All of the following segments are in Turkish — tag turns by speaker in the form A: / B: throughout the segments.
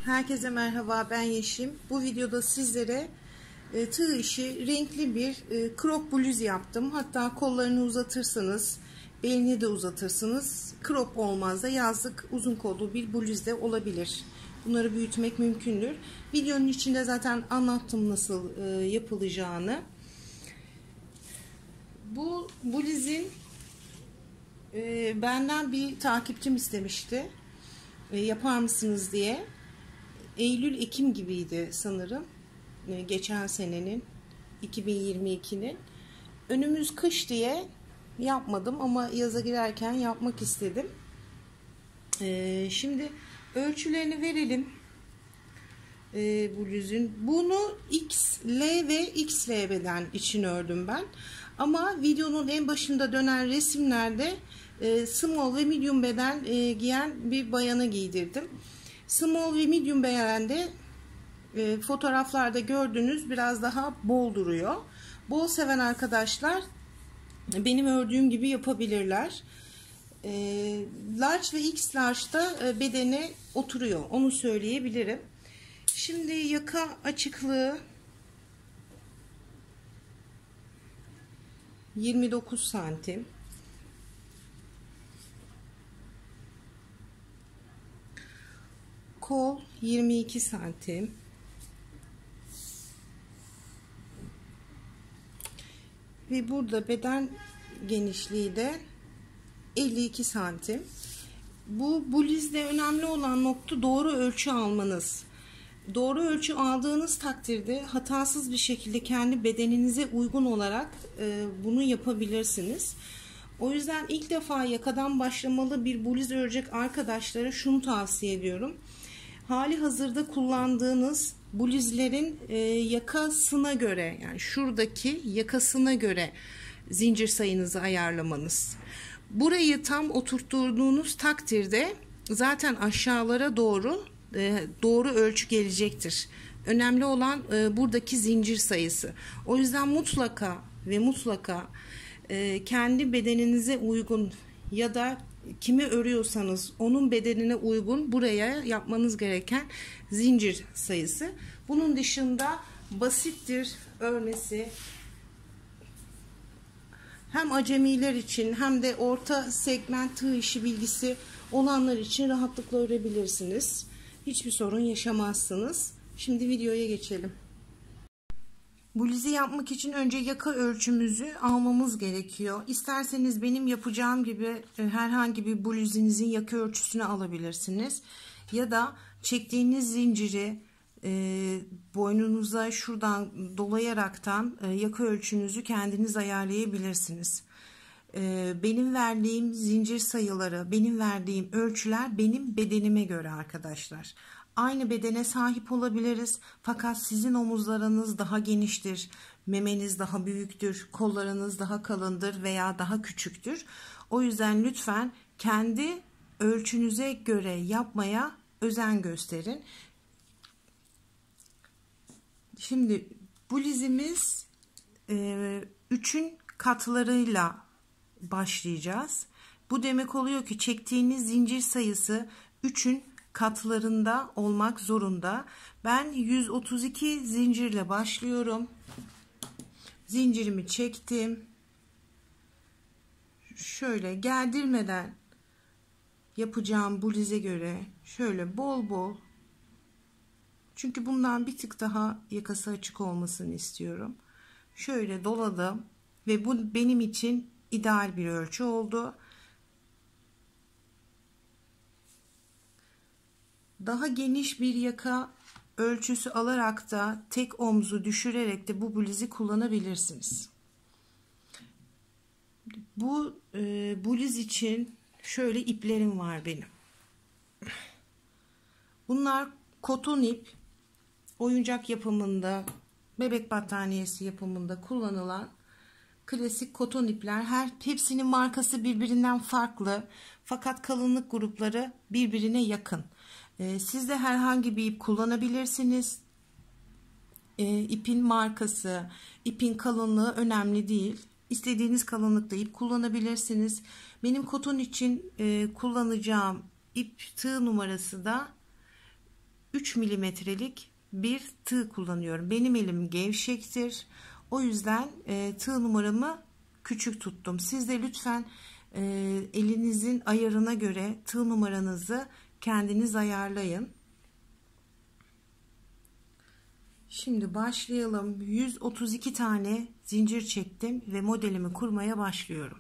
A: Herkese merhaba, ben Yeşim. Bu videoda sizlere tığ işi renkli bir crop bluz yaptım. Hatta kollarını uzatırsanız, belini de uzatırsınız. Crop olmaz da yazlık uzun kollu bir bluz de olabilir. Bunları büyütmek mümkündür. Videonun içinde zaten anlattım nasıl yapılacağını. Bu bluzun benden bir takipçim istemişti. Yapar mısınız diye. Eylül-Ekim gibiydi sanırım. Geçen senenin, 2022'nin. Önümüz kış diye yapmadım ama yaza girerken yapmak istedim. Şimdi ölçülerini verelim. Bluzun. Bunu XL ve XL beden için ördüm ben. Ama videonun en başında dönen resimlerde small ve medium beden giyen bir bayana giydirdim. Small ve medium bedende fotoğraflarda gördüğünüz biraz daha bol duruyor. Bol seven arkadaşlar benim ördüğüm gibi yapabilirler. Large ve X large'da bedene oturuyor. Onu söyleyebilirim. Şimdi yaka açıklığı 29 santim. Kol 22 santim. Ve burada beden genişliği de 52 santim. Bu bluzde önemli olan nokta doğru ölçü almanız. Doğru ölçü aldığınız takdirde hatasız bir şekilde kendi bedeninize uygun olarak bunu yapabilirsiniz. O yüzden ilk defa yakadan başlamalı bir bluz örecek arkadaşlara şunu tavsiye ediyorum. Hali hazırda kullandığınız bluzlerin yakasına göre, yani şuradaki yakasına göre zincir sayınızı ayarlamanız. Burayı tam oturttuğunuz takdirde zaten aşağılara doğru ölçü gelecektir. Önemli olan buradaki zincir sayısı. O yüzden mutlaka kendi bedeninize uygun ya da kimi örüyorsanız onun bedenine uygun buraya yapmanız gereken zincir sayısı. Bunun dışında basittir örmesi. Hem acemiler için hem de orta segment tığ işi bilgisi olanlar için rahatlıkla örebilirsiniz. Hiçbir sorun yaşamazsınız. Şimdi videoya geçelim. Bluzu yapmak için önce yaka ölçümüzü almamız gerekiyor. İsterseniz benim yapacağım gibi herhangi bir bluzunuzun yaka ölçüsünü alabilirsiniz. Ya da çektiğiniz zinciri boynunuza şuradan dolayaraktan yaka ölçünüzü kendiniz ayarlayabilirsiniz. Benim verdiğim zincir sayıları, benim verdiğim ölçüler benim bedenime göre arkadaşlar. Aynı bedene sahip olabiliriz fakat sizin omuzlarınız daha geniştir, memeniz daha büyüktür, kollarınız daha kalındır veya daha küçüktür. O yüzden lütfen kendi ölçünüze göre yapmaya özen gösterin. Şimdi bluzumuz 3'ün katlarıyla başlayacağız. Bu demek oluyor ki çektiğiniz zincir sayısı 3'ün katlarında olmak zorunda. Ben 132 zincirle başlıyorum. Zincirimi çektim. Şöyle gerdirmeden yapacağım bluze göre şöyle bol bol. Çünkü bundan bir tık daha yakası açık olmasını istiyorum. Şöyle doladım ve bu benim için ideal bir ölçü oldu. Daha geniş bir yaka ölçüsü alarak da tek omzu düşürerek de bu bluzu kullanabilirsiniz. Bu bluz için şöyle iplerim var benim. Bunlar koton ip. Oyuncak yapımında, bebek battaniyesi yapımında kullanılan klasik koton ipler. Hepsinin markası birbirinden farklı fakat kalınlık grupları birbirine yakın. Siz de herhangi bir ip kullanabilirsiniz. İpin markası, ipin kalınlığı önemli değil. İstediğiniz kalınlıkta ip kullanabilirsiniz. Benim koton için kullanacağım ip tığ numarası da 3 milimetrelik bir tığ kullanıyorum. Benim elim gevşektir. O yüzden tığ numaramı küçük tuttum. Siz de lütfen elinizin ayarına göre tığ numaranızı kendiniz ayarlayın. Şimdi başlayalım. 132 tane zincir çektim ve modelimi kurmaya başlıyorum.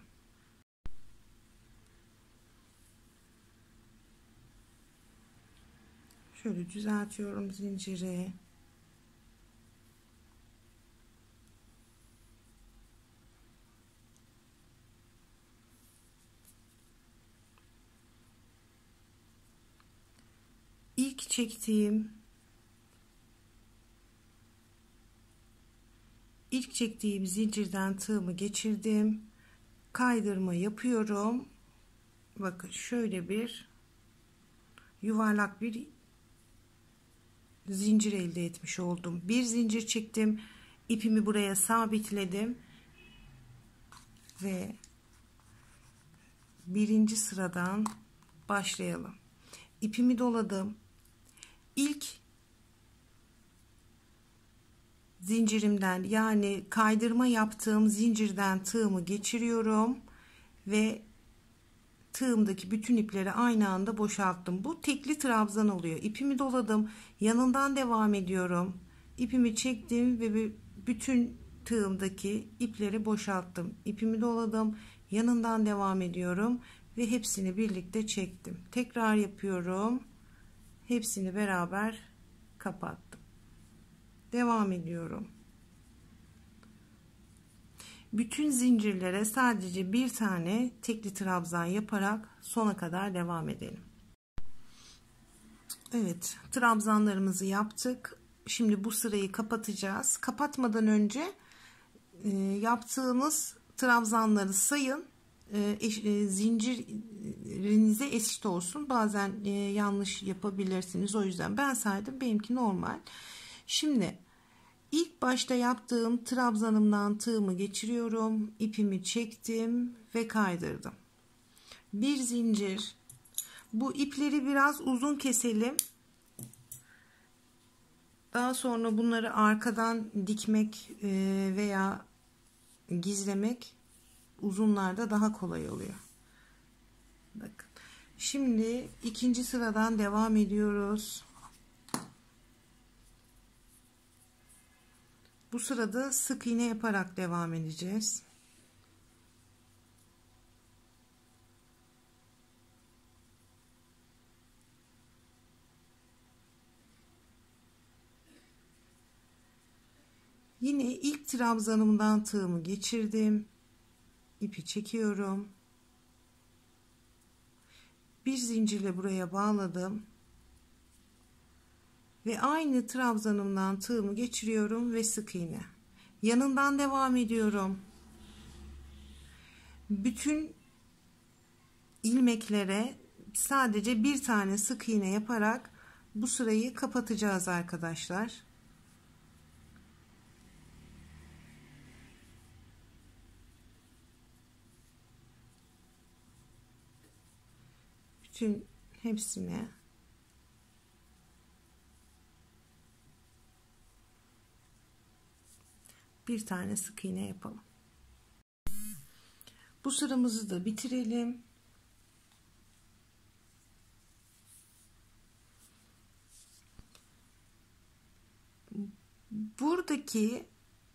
A: Şöyle düzeltiyorum zinciri. İlk çektiğim zincirden tığımı geçirdim. Kaydırma yapıyorum. Bakın şöyle bir yuvarlak bir zincir elde etmiş oldum. Bir zincir çektim. İpimi buraya sabitledim. Ve birinci sıradan başlayalım. İpimi doladım. İlk zincirimden, yani kaydırma yaptığım zincirden tığımı geçiriyorum ve tığımdaki bütün ipleri aynı anda boşalttım. Bu tekli trabzan oluyor. İpimi doladım. Yanından devam ediyorum. İpimi çektim ve bütün tığımdaki ipleri boşalttım. İpimi doladım. Yanından devam ediyorum ve hepsini birlikte çektim. Tekrar yapıyorum. Hepsini beraber kapattım. Devam ediyorum. Bütün zincirlere sadece bir tane tekli trabzan yaparak sona kadar devam edelim. Evet, trabzanlarımızı yaptık. Şimdi bu sırayı kapatacağız. Kapatmadan önce yaptığınız trabzanları sayın. Zincirinize eşit olsun. Bazen yanlış yapabilirsiniz. O yüzden ben saydım. Benimki normal. Şimdi ilk başta yaptığım trabzanımdan tığımı geçiriyorum. İpimi çektim ve kaydırdım. Bir zincir. Bu ipleri biraz uzun keselim. Daha sonra bunları arkadan dikmek veya gizlemek uzunlarda daha kolay oluyor. Bakın. Şimdi ikinci sıradan devam ediyoruz. Bu sırada sık iğne yaparak devam edeceğiz. Yine ilk trabzanımdan tığımı geçirdim. İpi çekiyorum. Bir zincirle buraya bağladım. Ve aynı trabzanımdan tığımı geçiriyorum ve sık iğne. Yanından devam ediyorum. Bütün ilmeklere sadece bir tane sık iğne yaparak bu sırayı kapatacağız arkadaşlar. Bütün hepsine bir tane sık iğne yapalım. Bu sıramızı da bitirelim. Buradaki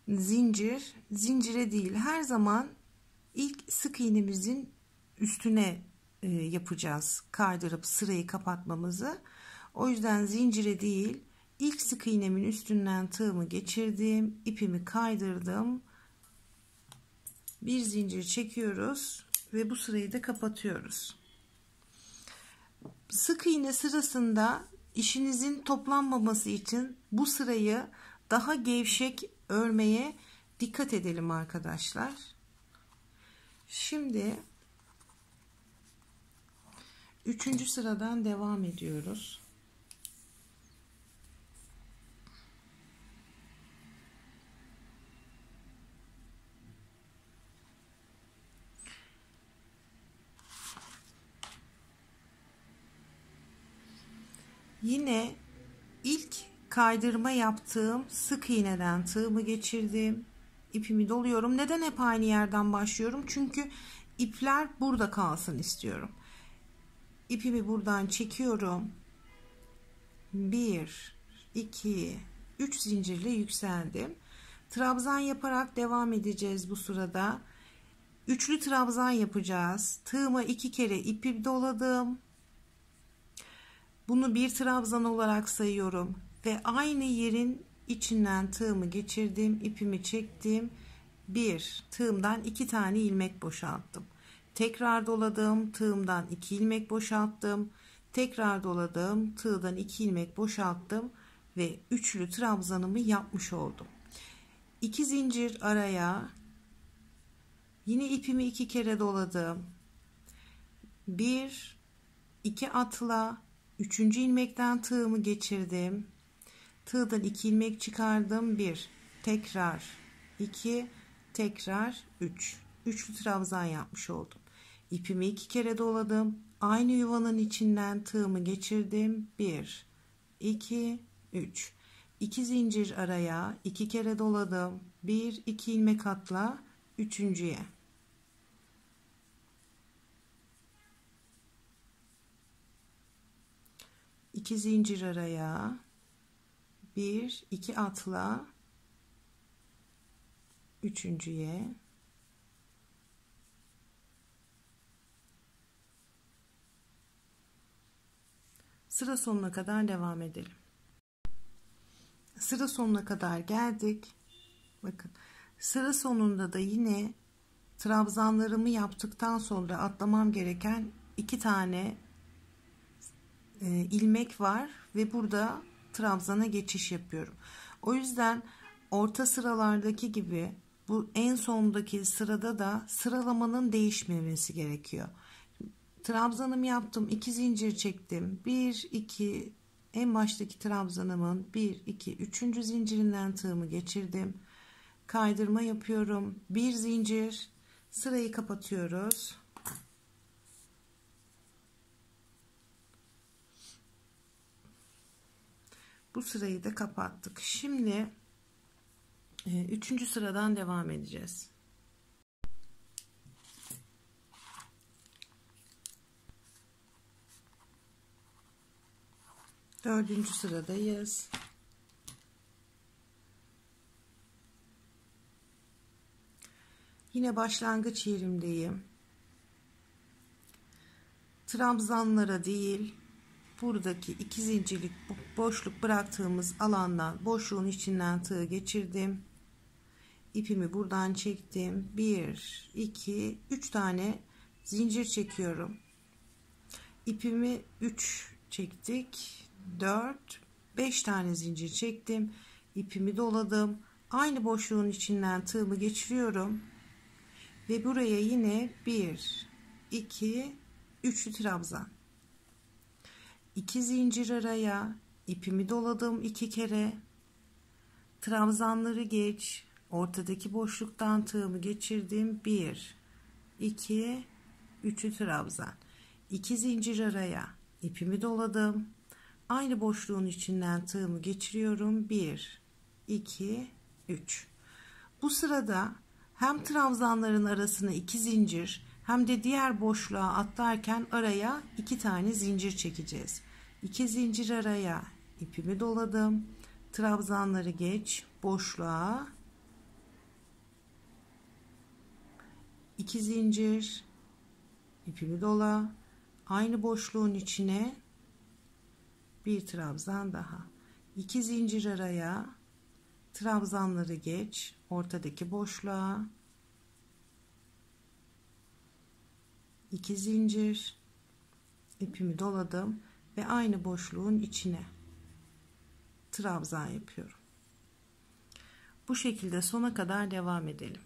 A: zincire değil, her zaman ilk sık iğnemizin üstüne yapacağız kaydırıp sırayı kapatmamızı. O yüzden zincire değil, ilk sık iğnemin üstünden tığımı geçirdim, ipimi kaydırdım, bir zincir çekiyoruz ve bu sırayı da kapatıyoruz. Sık iğne sırasında işinizin toplanmaması için bu sırayı daha gevşek örmeye dikkat edelim arkadaşlar. Şimdi 3. sıradan devam ediyoruz. Yine İlk kaydırma yaptığım sık iğneden tığımı geçirdim. İpimi doluyorum. Neden hep aynı yerden başlıyorum? Çünkü ipler burada kalsın istiyorum. İpimi buradan çekiyorum. 1, 2, 3 zincirle yükseldim. Trabzan yaparak devam edeceğiz bu sırada. Üçlü trabzan yapacağız. Tığıma 2 kere ipi doladım. Bunu bir trabzan olarak sayıyorum ve aynı yerin içinden tığımı geçirdim, ipimi çektim. Bir tığımdan 2 tane ilmek boşalttım. Tekrar doladım, tığımdan 2 ilmek boşalttım. Tekrar doladım, tığdan 2 ilmek boşalttım ve üçlü trabzanımı yapmış oldum. 2 zincir araya, yine ipimi 2 kere doladım. 1 2 atla 3. ilmekten tığımı geçirdim. Tığdan 2 ilmek çıkardım. 1 tekrar 2 tekrar 3. Üçlü trabzan yapmış oldum. İpimi 2 kere doladım. Aynı yuvanın içinden tığımı geçirdim. 1 2 3. 2 zincir araya 2 kere doladım. 1 2 ilmek atla üçüncüye. 2 zincir araya 1 2 atla üçüncüye, sıra sonuna kadar devam edelim. Sıra sonuna kadar geldik. Bakın sıra sonunda da yine trabzanlarımı yaptıktan sonra atlamam gereken 2 tane ilmek var ve burada trabzana geçiş yapıyorum. O yüzden orta sıralardaki gibi bu en sondaki sırada da sıralamanın değişmemesi gerekiyor. Trabzanımı yaptım, 2 zincir çektim. 1 2 en baştaki trabzanımın 1 2 3. zincirinden tığımı geçirdim. Kaydırma yapıyorum. 1 zincir, sırayı kapatıyoruz. Bu sırayı da kapattık. Şimdi 3. sıradan devam edeceğiz. Dördüncü sıradayız. Yine başlangıç yerimdeyim. Trabzanlara değil, buradaki 2 zincirlik boşluk bıraktığımız alandan, boşluğun içinden tığ geçirdim. İpimi buradan çektim. 1 2 3 tane zincir çekiyorum. İpimi 3 çektik. 4 5 tane zincir çektim. İpimi doladım. Aynı boşluğun içinden tığımı geçiriyorum. Ve buraya yine 1 2 3'lü trabzan. 2 zincir araya ipimi doladım 2 kere. Trabzanları geç. Ortadaki boşluktan tığımı geçirdim. 1 2 3'lü trabzan. 2 zincir araya ipimi doladım. Aynı boşluğun içinden tığımı geçiriyorum. 1 2 3. Bu sırada hem trabzanların arasına 2 zincir hem de diğer boşluğa atlarken araya 2 tane zincir çekeceğiz. 2 zincir araya ipimi doladım. Trabzanları geç, boşluğa 2 zincir, ipimi dola, aynı boşluğun içine bir trabzan daha. 2 zincir araya, trabzanları geç, ortadaki boşluğa 2 zincir, ipimi doladım ve aynı boşluğun içine trabzan yapıyorum. Bu şekilde sona kadar devam edelim.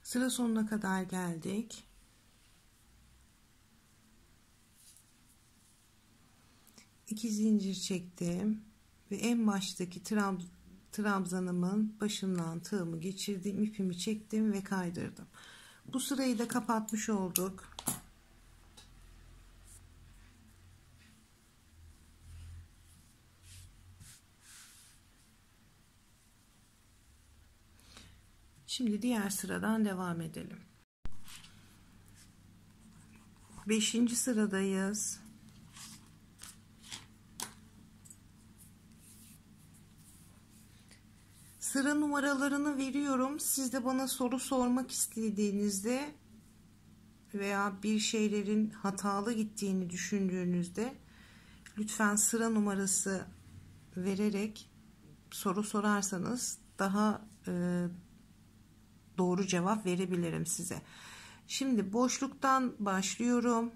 A: Sıra sonuna kadar geldik. İki zincir çektim ve en baştaki trabzanımın başından tığımı geçirdim, ipimi çektim ve kaydırdım. Bu sırayı da kapatmış olduk. Şimdi diğer sıradan devam edelim. 5. sıradayız. Sıra numaralarını veriyorum. Siz de bana soru sormak istediğinizde veya bir şeylerin hatalı gittiğini düşündüğünüzde lütfen sıra numarası vererek soru sorarsanız daha doğru cevap verebilirim size. Şimdi boşluktan başlıyorum.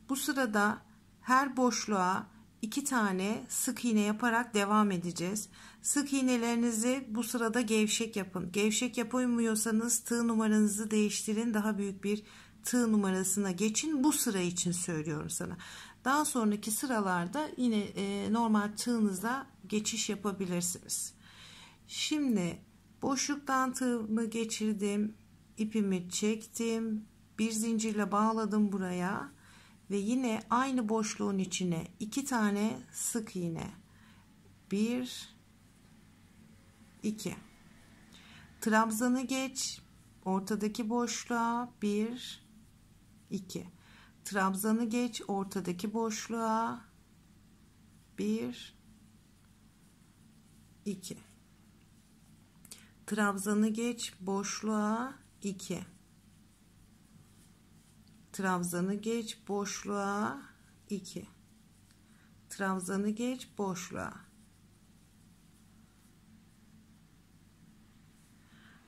A: Bu sırada her boşluğa 2 tane sık iğne yaparak devam edeceğiz. Sık iğnelerinizi bu sırada gevşek yapın. Gevşek yapamıyorsanız tığ numaranızı değiştirin. Daha büyük bir tığ numarasına geçin. Bu sıra için söylüyorum sana. Daha sonraki sıralarda yine normal tığınızla geçiş yapabilirsiniz. Şimdi boşluktan tığımı geçirdim. İpimi çektim. Bir zincirle bağladım buraya. Ve yine aynı boşluğun içine 2 tane sık iğne. 1 2. Trabzanı geç. Ortadaki boşluğa 1 2. Trabzanı geç ortadaki boşluğa 1 2. Trabzanı geç boşluğa 2. Trabzanı geç boşluğa 2. Trabzanı geç boşluğa.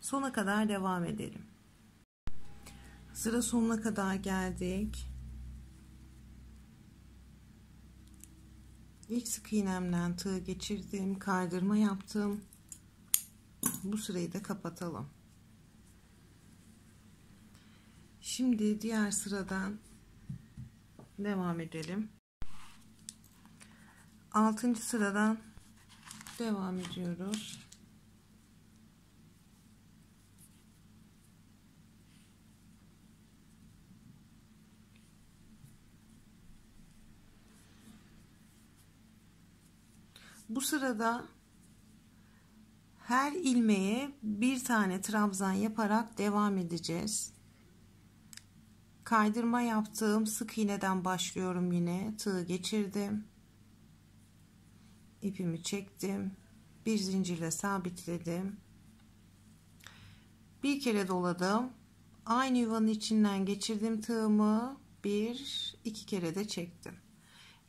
A: Sona kadar devam edelim. Sıra sonuna kadar geldik. İlk sık iğnemden tığ geçirdim, kaydırma yaptım. Bu sırayı da kapatalım. Şimdi diğer sıradan devam edelim. 6. sıradan devam ediyoruz. Bu sırada her ilmeğe bir tane trabzan yaparak devam edeceğiz. Kaydırma yaptığım sık iğneden başlıyorum yine. Tığ geçirdim. İpimi çektim. Bir zincirle sabitledim. Bir kere doladım. Aynı yuvanın içinden geçirdim tığımı. 1 2 kere de çektim.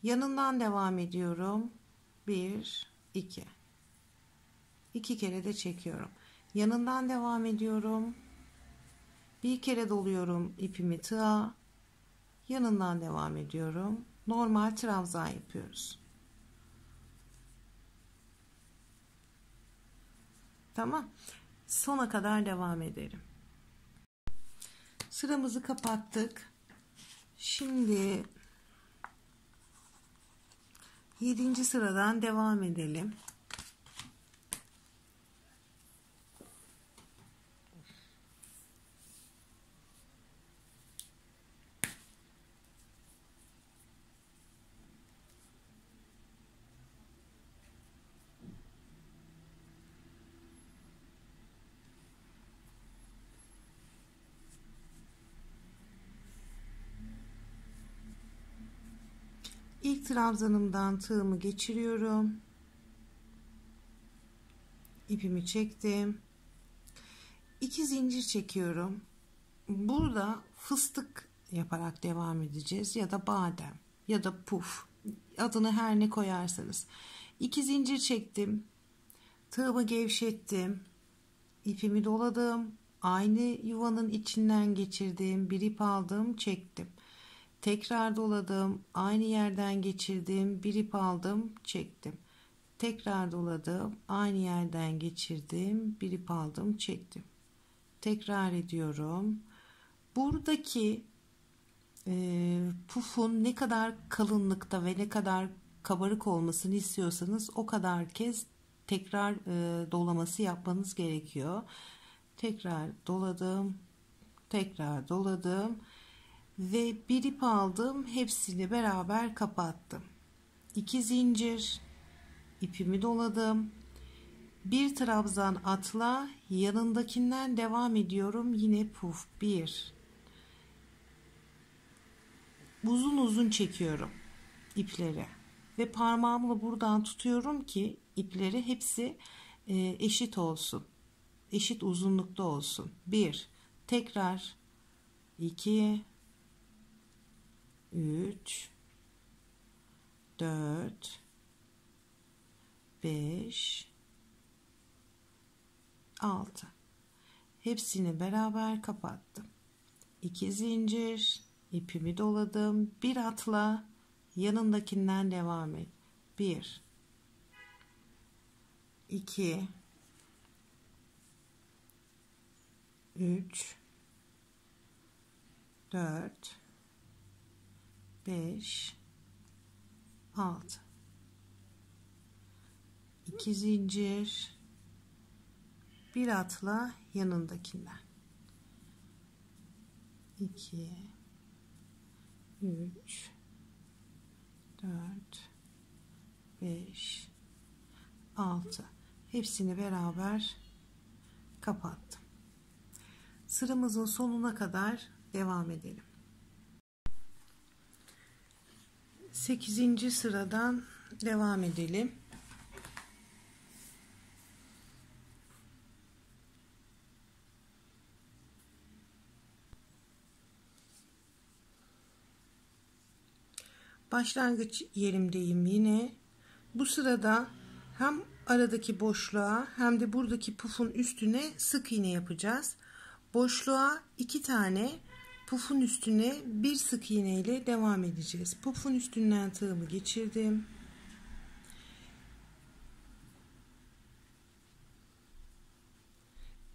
A: Yanından devam ediyorum. 1 2. 2 kere de çekiyorum. Yanından devam ediyorum. Bir kere doluyorum ipimi tığa. Yanından devam ediyorum. Normal trabzan yapıyoruz. Tamam. Sona kadar devam edelim. Sıramızı kapattık. Şimdi 7. sıradan devam edelim. İlk trabzanımdan tığımı geçiriyorum. İpimi çektim. 2 zincir çekiyorum. Burada fıstık yaparak devam edeceğiz ya da badem ya da puf, adını her ne koyarsanız. 2 zincir çektim. Tığımı gevşettim. İpimi doladım. Aynı yuvanın içinden geçirdim. Bir ip aldım, çektim. Tekrar doladım. Aynı yerden geçirdim. Bir ip aldım, çektim. Tekrar doladım. Aynı yerden geçirdim. Bir ip aldım, çektim. Tekrar ediyorum. Buradaki pufun ne kadar kalınlıkta ve ne kadar kabarık olmasını istiyorsanız o kadar kez tekrar dolaması yapmanız gerekiyor. Tekrar doladım. Tekrar doladım. Ve bir ip aldım. Hepsini beraber kapattım. 2 zincir. İpimi doladım. Bir trabzan atla, yanındakinden devam ediyorum. Yine puf 1. Uzun uzun çekiyorum ipleri ve parmağımla buradan tutuyorum ki ipleri hepsi eşit olsun. Eşit uzunlukta olsun. 1. Tekrar 2 3 4 5 6. Hepsini beraber kapattım. 2 zincir, ipimi doladım. Bir atla, yanındakinden devam et. 1 2 3 4 5 6. 2 zincir, bir atla, yanındakinden. 2 3 4 5 6. Hepsini beraber kapattım. Sıramızın sonuna kadar devam edelim. 8. sıradan devam edelim. Başlangıç yerimdeyim yine. Bu sırada hem aradaki boşluğa hem de buradaki pufun üstüne sık iğne yapacağız. Boşluğa 2 tane, pufun üstüne bir sık iğne ile devam edeceğiz. Pufun üstünden tığımı geçirdim.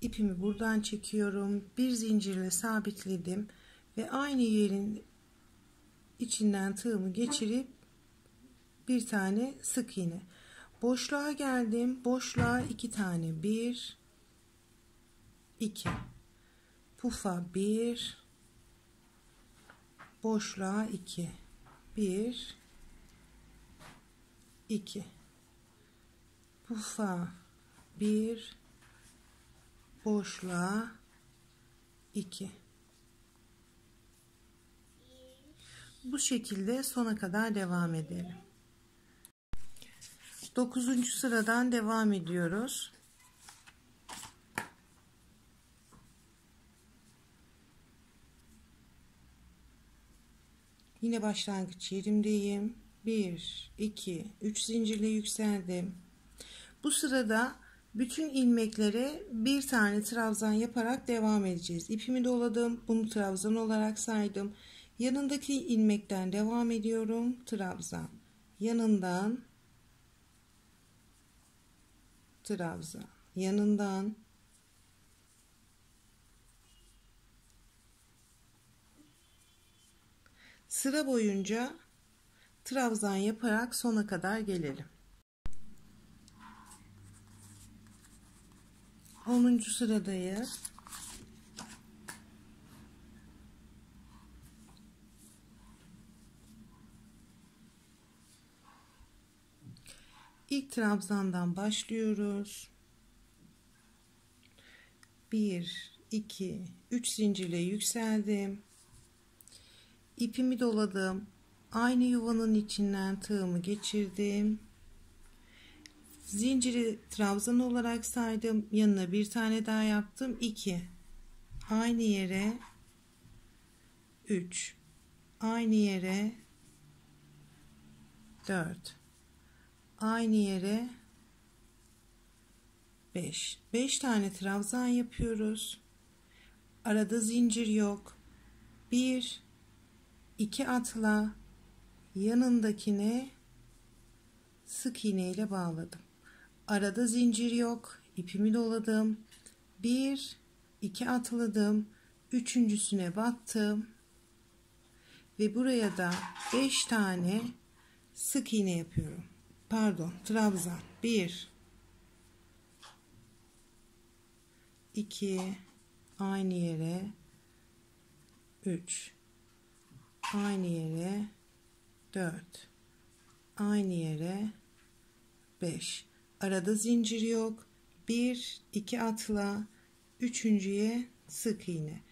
A: İpimi buradan çekiyorum. Bir zincirle sabitledim ve aynı yerin içinden tığımı geçirip bir tane sık iğne. Boşluğa geldim. Boşluğa 2 tane. 1 2. Pufa 1, boşluğa 2. 1 2. Pufa 1, boşluğa 2. Bu şekilde sona kadar devam edelim. 9. sıradan devam ediyoruz. Yine başlangıç yerimdeyim. 1 2 3 zincirle yükseldim. Bu sırada bütün ilmeklere bir tane trabzan yaparak devam edeceğiz. İpimi doladım. Bunu trabzan olarak saydım. Yanındaki ilmekten devam ediyorum. Trabzan. Yanından trabzan. Yanından sıra boyunca trabzan yaparak sona kadar gelelim. 10. sıradayız. İlk trabzandan başlıyoruz. 1 2 3 zincirle yükseldim. İpimi doladım. Aynı yuvanın içinden tığımı geçirdim. Zinciri trabzan olarak saydım. Yanına bir tane daha yaptım. 2. Aynı yere 3. Aynı yere 4. Aynı yere 5. 5 tane trabzan yapıyoruz. Arada zincir yok. 1 2 atla, yanındakine sık iğne ile bağladım. Arada zincir yok. İpimi doladım. 1 2 atladım. Üçüncüsüne battım. Ve buraya da 5 tane sık iğne yapıyorum. Pardon, trabzan. 1 2 aynı yere 3 aynı yere 4 aynı yere 5. Arada zincir yok. 1 2 atla, üçüncüye sık iğne.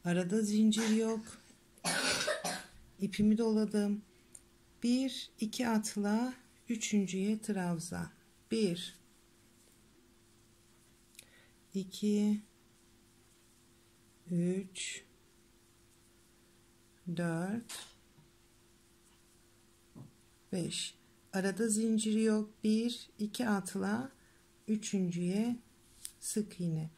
A: Arada zincir yok. İpimi doladım. 1 2 atla, üçüncüye trabzan. 1 2 3 4 5. Arada zincir yok. 1 2 atla, üçüncüye sık iğne.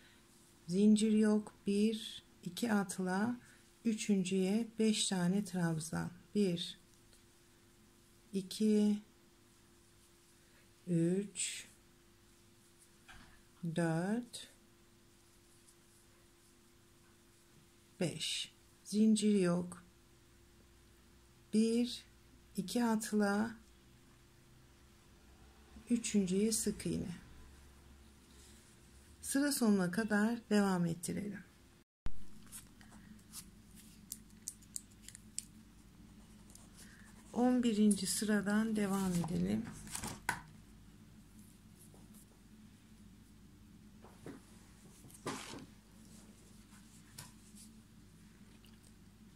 A: Zincir yok. 1 2 atla, üçüncüye 5 tane trabzan. 1 2 3 4 5. Zincir yok. 1 2 atla, üçüncüye sık iğne. Sıra sonuna kadar devam ettirelim. On birinci sıradan devam edelim.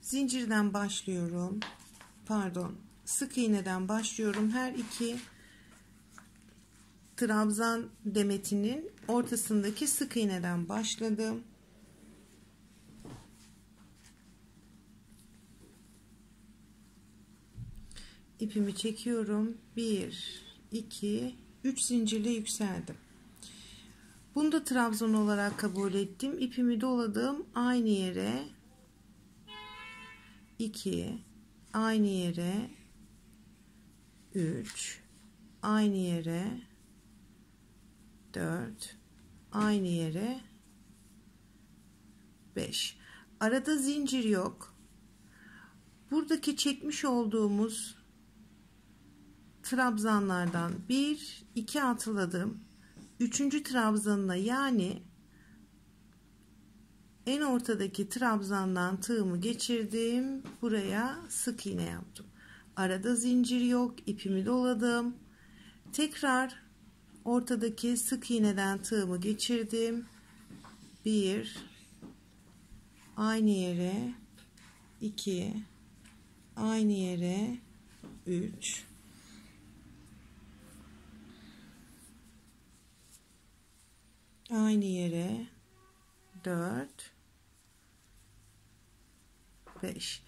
A: Zincirden başlıyorum. Pardon, sık iğneden başlıyorum. Her iki trabzan demetinin ortasındaki sık iğneden başladım. İpimi çekiyorum. 1 2 3 zincirle yükseldim. Bunu da trabzan olarak kabul ettim. İpimi doladım. Aynı yere 2, aynı yere 3, aynı yere 4, aynı yere 5. Arada zincir yok. Buradaki çekmiş olduğumuz trabzanlardan 1 2 atladım. Üçüncü trabzanına, yani en ortadaki trabzandan tığımı geçirdim. Buraya sık iğne yaptım. Arada zincir yok. İpimi doladım. Tekrar ortadaki sık iğneden tığımı geçirdim. 1 aynı yere, 2 aynı yere, 3 aynı yere, 4 5.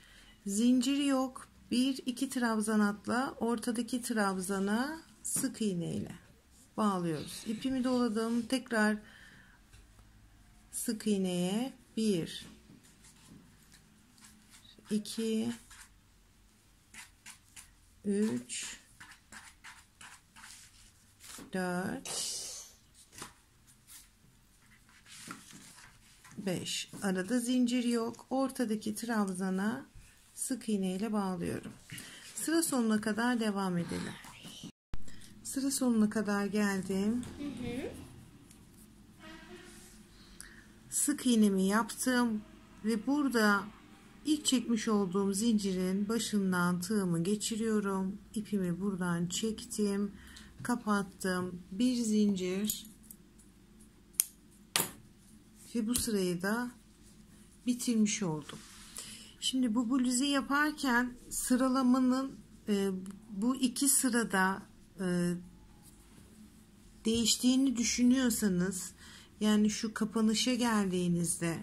A: Zincir yok. 1 2 trabzan atla, ortadaki trabzana sık iğne ile bağlıyoruz. İpimi doladım. Tekrar sık iğneye 1 2 3 4 5. Arada zincir yok. Ortadaki trabzana sık iğne ile bağlıyorum. Sıra sonuna kadar devam edelim. Sıra sonuna kadar geldim. Sık iğnemi yaptım ve burada ilk çekmiş olduğum zincirin başından tığımı geçiriyorum. İpimi buradan çektim, kapattım. Bir zincir ve bu sırayı da bitirmiş oldum. Şimdi bu bluzu yaparken sıralamanın bu iki sırada değiştiğini düşünüyorsanız, yani şu kapanışa geldiğinizde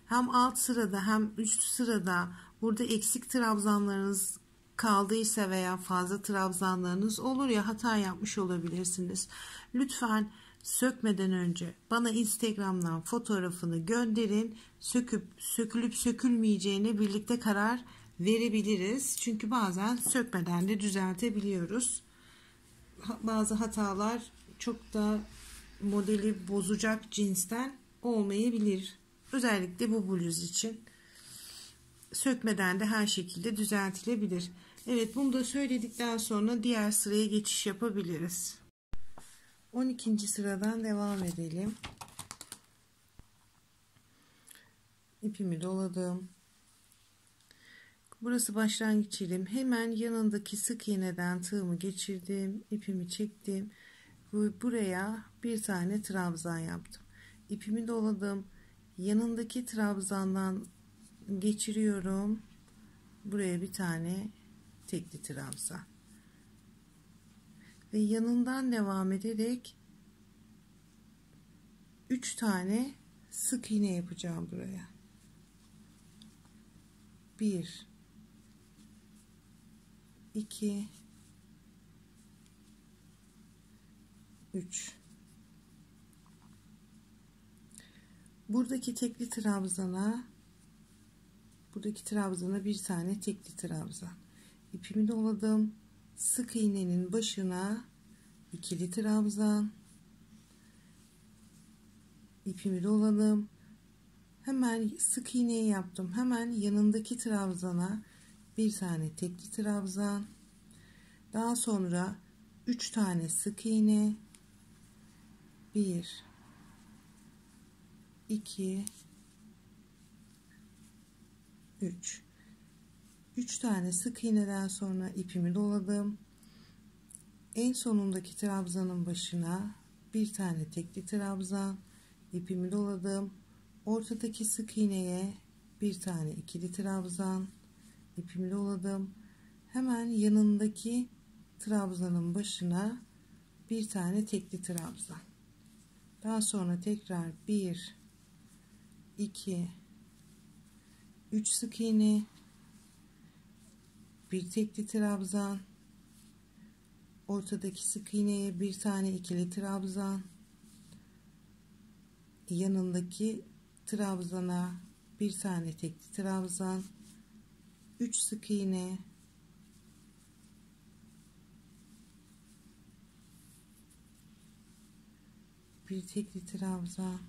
A: hem alt sırada hem üst sırada burada eksik trabzanlarınız kaldıysa veya fazla trabzanlarınız olur ya, hata yapmış olabilirsiniz. Lütfen sökmeden önce bana Instagram'dan fotoğrafını gönderin. Sökülüp sökülmeyeceğine birlikte karar verebiliriz. Çünkü bazen sökmeden de düzeltebiliyoruz. Bazı hatalar çok da modeli bozacak cinsten olmayabilir. Özellikle bu bluz için. Sökmeden de her şekilde düzeltilebilir. Evet, bunu da söyledikten sonra diğer sıraya geçiş yapabiliriz. 12. sıradan devam edelim. İpimi doladım. Burası başlangıç ilim. Hemen yanındaki sık iğneden tığımı geçirdim. İpimi çektim. Buraya bir tane trabzan yaptım. İpimi doladım. Yanındaki trabzandan geçiriyorum. Buraya bir tane tekli trabzan. Ve yanından devam ederek 3 tane sık iğne yapacağım buraya. 1 2 3. Buradaki trabzana bir tane tekli trabzan. İpimi doladım. Sık iğnenin başına ikili trabzan. İpimi doladım. Hemen sık iğneyi yaptım. Hemen yanındaki trabzana bir tane tekli trabzan. Daha sonra 3 tane sık iğne. 1 2 3. 3 tane sık iğneden sonra ipimi doladım. En sonundaki trabzanın başına bir tane tekli trabzan. İpimi doladım. Ortadaki sık iğneye bir tane ikili trabzan. İpimi doladım. Hemen yanındaki trabzanın başına bir tane tekli trabzan. Daha sonra tekrar 1 2 3 sık iğne, bir tekli trabzan, ortadaki sık iğneye bir tane ikili trabzan, yanındaki trabzana bir tane tekli trabzan, 3 sık iğne, bir tekli trabzan,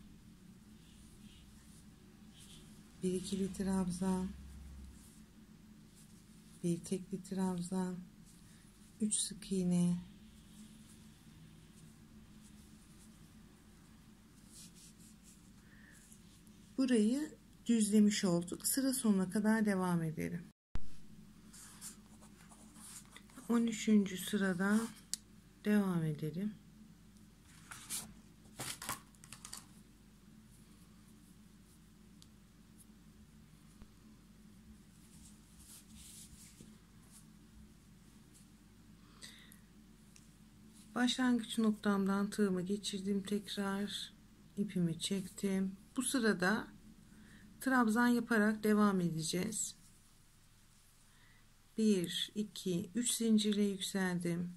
A: bir ikili trabzan, bir tekli trabzan, 3 sık iğne, burayı düzlemiş olduk. Sıra sonuna kadar devam edelim. 13. sıradan devam edelim. Başlangıç noktamdan tığımı geçirdim, tekrar ipimi çektim. Bu sırada trabzan yaparak devam edeceğiz. 1 2 3 zincirle yükseldim.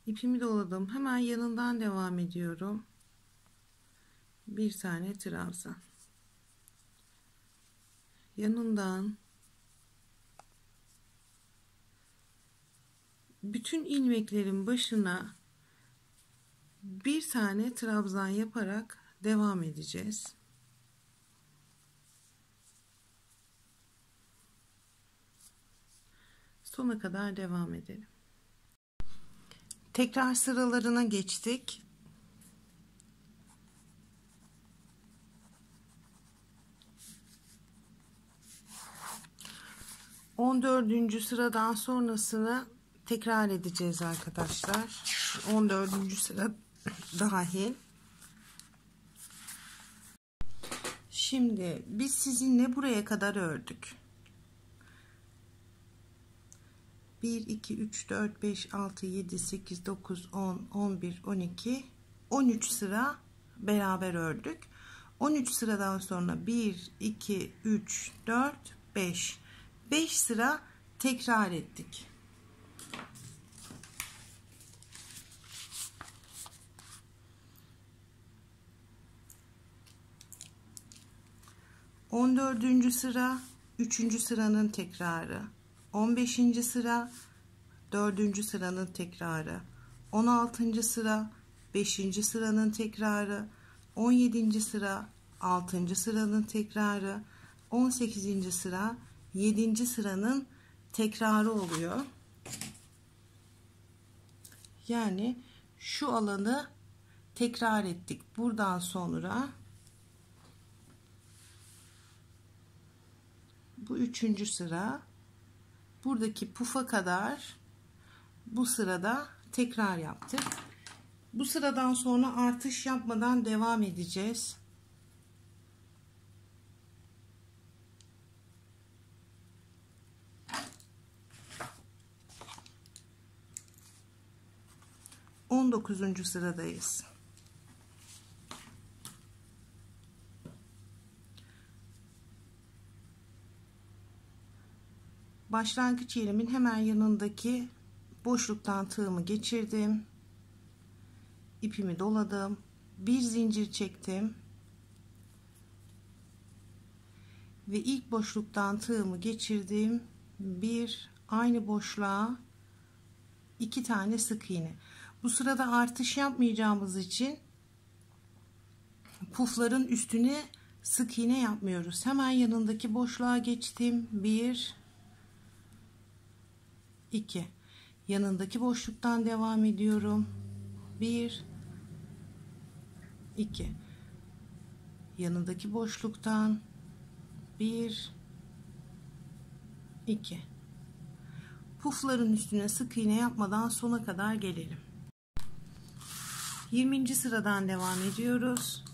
A: İpimi doladım. Hemen yanından devam ediyorum. Bir tane trabzan. Yanından bütün ilmeklerin başına bir tane trabzan yaparak devam edeceğiz. Sona kadar devam edelim. Tekrar sıralarına geçtik. ...14. sıradan sonrasını tekrar edeceğiz arkadaşlar. 14. sıra dahil. Şimdi biz sizinle buraya kadar ördük. 1 2 3 4 5 6 7 8 9 10 11 12 13 sıra beraber ördük. 13 sıradan sonra 1 2 3 4 5 sıra tekrar ettik. ...14. sıra 3. sıranın tekrarı, 15. sıra 4. sıranın tekrarı, 16. sıra 5. sıranın tekrarı, 17. sıra 6. sıranın tekrarı, 18. sıra 7. sıranın tekrarı oluyor. Yani şu alanı tekrar ettik. Buradan sonra bu 3. sıra, buradaki pufa kadar Bu sırada tekrar yaptık. Bu sıradan sonra artış yapmadan devam edeceğiz. On 19. sıradayız. Başlangıç yerimin hemen yanındaki boşluktan tığımı geçirdim. İpimi doladım. Bir zincir çektim. Ve ilk boşluktan tığımı geçirdim. Aynı boşluğa 2 tane sık iğne. Bu sırada artış yapmayacağımız için pufların üstüne sık iğne yapmıyoruz. Hemen yanındaki boşluğa geçtim. 1 2 yanındaki boşluktan devam ediyorum. 1 2 yanındaki boşluktan 1 2 pufların üstüne sık iğne yapmadan sona kadar gelelim. 20. sıradan devam ediyoruz.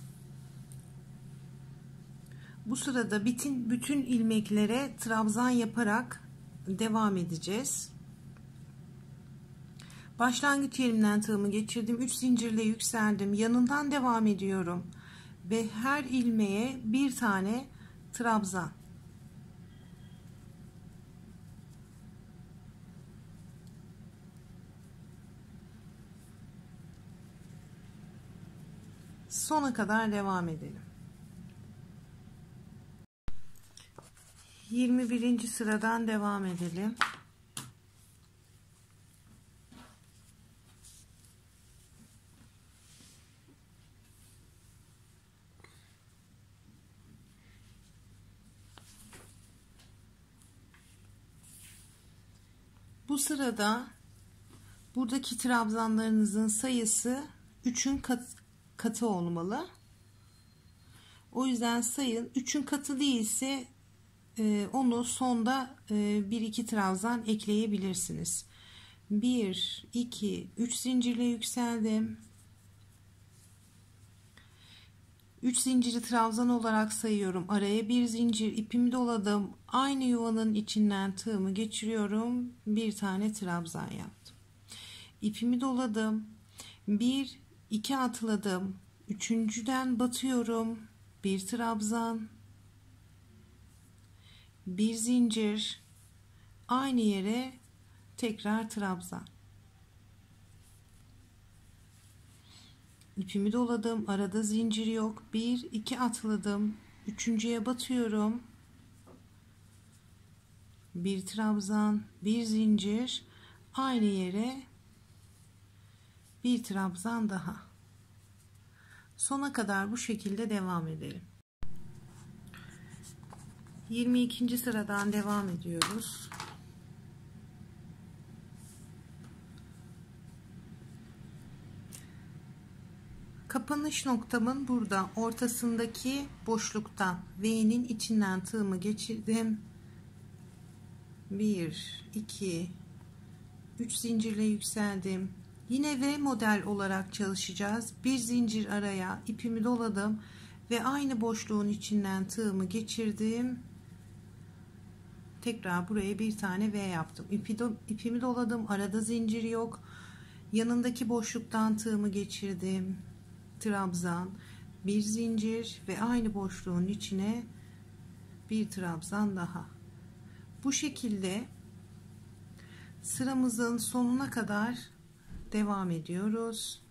A: Bu sırada bütün ilmeklere trabzan yaparak devam edeceğiz. Başlangıç yerimden tığımı geçirdim. 3 zincirle yükseldim. Yanından devam ediyorum. Ve her ilmeğe bir tane trabzan. Sona kadar devam edelim. 21. sıradan devam edelim. Bu sırada buradaki trabzanlarınızın sayısı 3'ün katı olmalı. O yüzden sayın. 3'ün katı değilse onu sonda 1-2 trabzan ekleyebilirsiniz. 1 2 3 zincirle yükseldim. 3 zinciri trabzan olarak sayıyorum. Araya bir zincir, ipimi doladım. Aynı yuvanın içinden tığımı geçiriyorum. Bir tane trabzan yaptım. İpimi doladım. 1 2 atladım. Üçüncüden batıyorum. Bir trabzan. Bir zincir. Aynı yere tekrar trabzan. İpimi doladım. Arada zincir yok. 1 2 atladım. Üçüncüye batıyorum. Bir trabzan, bir zincir. Aynı yere bir trabzan daha. Sona kadar bu şekilde devam edelim. 22. sıradan devam ediyoruz. Kapanış noktamın burada ortasındaki boşluktan V'nin içinden tığımı geçirdim. 1 2 3 zincirle yükseldim. Yine V model olarak çalışacağız. Bir zincir araya ipimi doladım ve aynı boşluğun içinden tığımı geçirdim. Tekrar buraya bir tane V yaptım. İpimi doladım. Arada zincir yok. Yanındaki boşluktan tığımı geçirdim. Trabzan, bir zincir ve aynı boşluğun içine bir trabzan daha. Bu şekilde sıramızın sonuna kadar devam ediyoruz.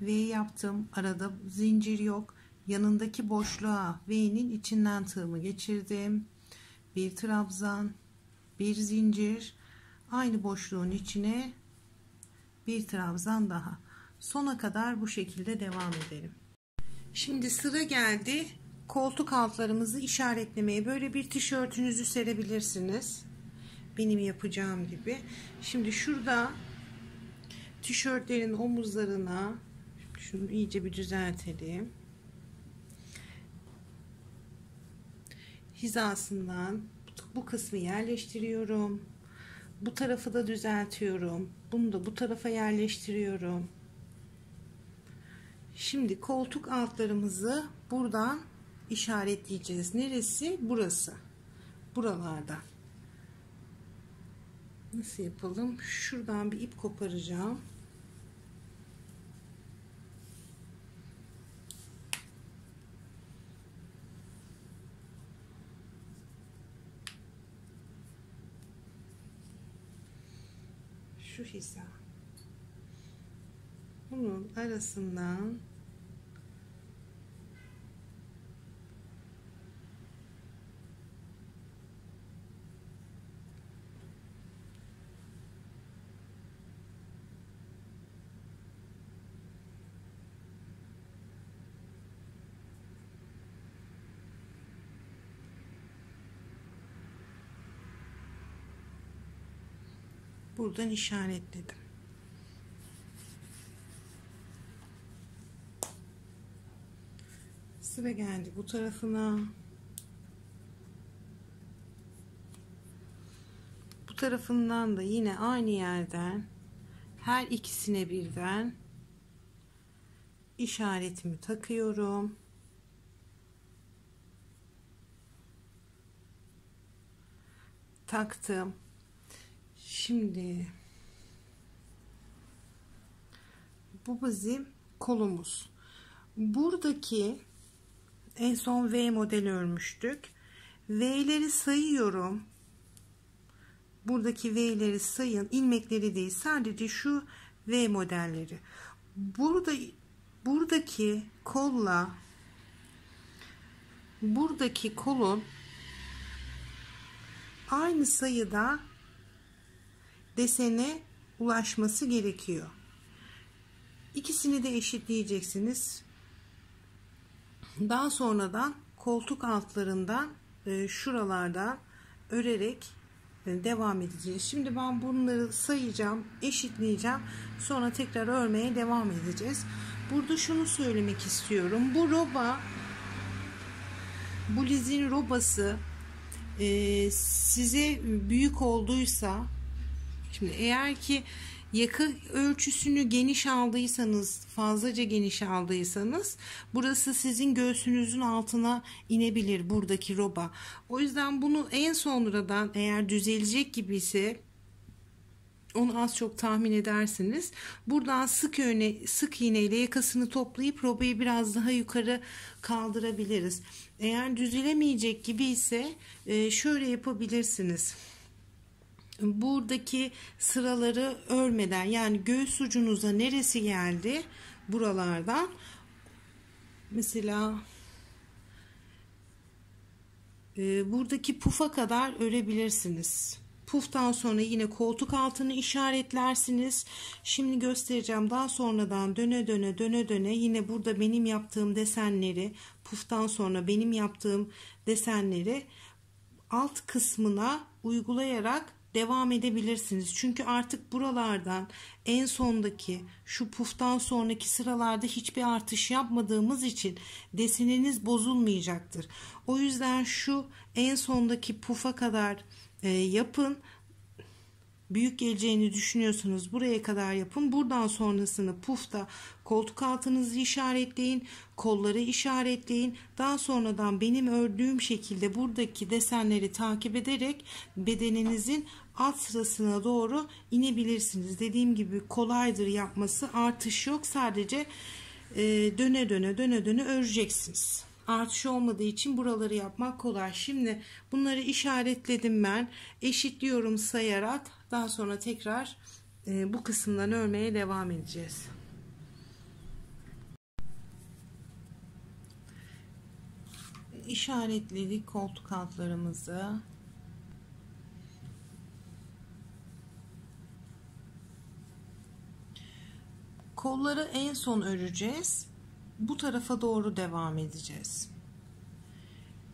A: V yaptım. Arada zincir yok. Yanındaki boşluğa V'nin içinden tığımı geçirdim. Bir trabzan, bir zincir, aynı boşluğun içine bir trabzan daha. Sona kadar bu şekilde devam edelim. Şimdi sıra geldi koltuk altlarımızı işaretlemeye. Böyle bir tişörtünüzü serebilirsiniz. Benim yapacağım gibi. Şimdi şurada tişörtlerin omuzlarına şunu iyice bir düzeltelim. Hizasından bu kısmı yerleştiriyorum. Bu tarafı da düzeltiyorum. Bunu da bu tarafa yerleştiriyorum. Şimdi koltuk altlarımızı buradan işaretleyeceğiz. Neresi? Burası. Buralarda. Nasıl yapalım? Şuradan bir ip koparacağım. Şu hiza. Bunun arasından buradan işaretledim. Sıra geldi bu tarafına. Bu tarafından da yine aynı yerden her ikisine birden işaretimi takıyorum. Taktım. Şimdi bu bizim kolumuz. Buradaki en son V model örmüştük. V'leri sayıyorum. Buradaki V'leri sayın. İlmekleri değil. Sadece şu V modelleri. Buradaki kolla buradaki kolun aynı sayıda desene ulaşması gerekiyor. İkisini de eşitleyeceksiniz. Daha sonradan koltuk altlarından şuralardan örerek devam edeceğiz. Şimdi ben bunları sayacağım, eşitleyeceğim. Sonra tekrar örmeye devam edeceğiz. Burada şunu söylemek istiyorum. Bu roba, bu lizin robası size büyük olduysa, şimdi eğer ki yaka ölçüsünü geniş aldıysanız, fazlaca geniş aldıysanız, burası sizin göğsünüzün altına inebilir buradaki roba. O yüzden bunu en sonradan, eğer düzelecek gibi ise, onu az çok tahmin edersiniz. Buradan sık iğneyle yakasını toplayıp robayı biraz daha yukarı kaldırabiliriz. Eğer düzelemeyecek gibi ise şöyle yapabilirsiniz. Buradaki sıraları örmeden, yani göğüs ucunuza neresi geldi buralardan, mesela buradaki pufa kadar örebilirsiniz. Puftan sonra yine koltuk altını işaretlersiniz. Şimdi göstereceğim. Daha sonradan döne döne yine burada benim yaptığım desenleri, puftan sonra benim yaptığım desenleri alt kısmına uygulayarak devam edebilirsiniz. Çünkü artık buralardan en sondaki şu puftan sonraki sıralarda hiçbir artış yapmadığımız için deseniniz bozulmayacaktır. O yüzden şu en sondaki pufa kadar yapın. Büyük geleceğini düşünüyorsanız buraya kadar yapın. Buradan sonrasını pufta koltuk altınızı işaretleyin. Kolları işaretleyin. Daha sonradan benim ördüğüm şekilde buradaki desenleri takip ederek bedeninizin alt sırasına doğru inebilirsiniz. Dediğim gibi kolaydır yapması. Artış yok. Sadece döne döne öreceksiniz. Artış olmadığı için buraları yapmak kolay. Şimdi bunları işaretledim ben. Eşitliyorum sayarak. Daha sonra tekrar bu kısımdan örmeye devam edeceğiz. İşaretledik koltuk altlarımızı. Kolları en son öreceğiz. Bu tarafa doğru devam edeceğiz.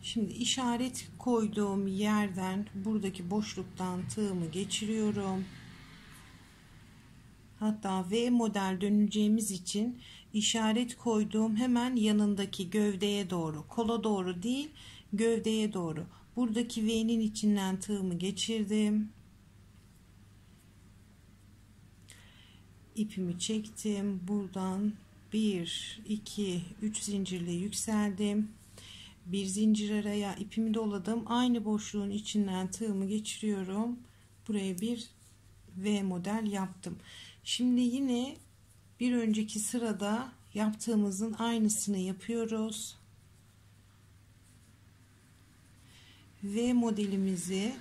A: Şimdi işaret koyduğum yerden, buradaki boşluktan tığımı geçiriyorum. Hatta V model döneceğimiz için işaret koyduğum hemen yanındaki gövdeye doğru, kola doğru değil, gövdeye doğru. Buradaki V'nin içinden tığımı geçirdim. ipimi çektim. Buradan 1 2 3 zincirle yükseldim. Bir zincir araya ipimi doladım. Aynı boşluğun içinden tığımı geçiriyorum. Buraya bir V model yaptım. Şimdi yine bir önceki sırada yaptığımızın aynısını yapıyoruz. V modelimizi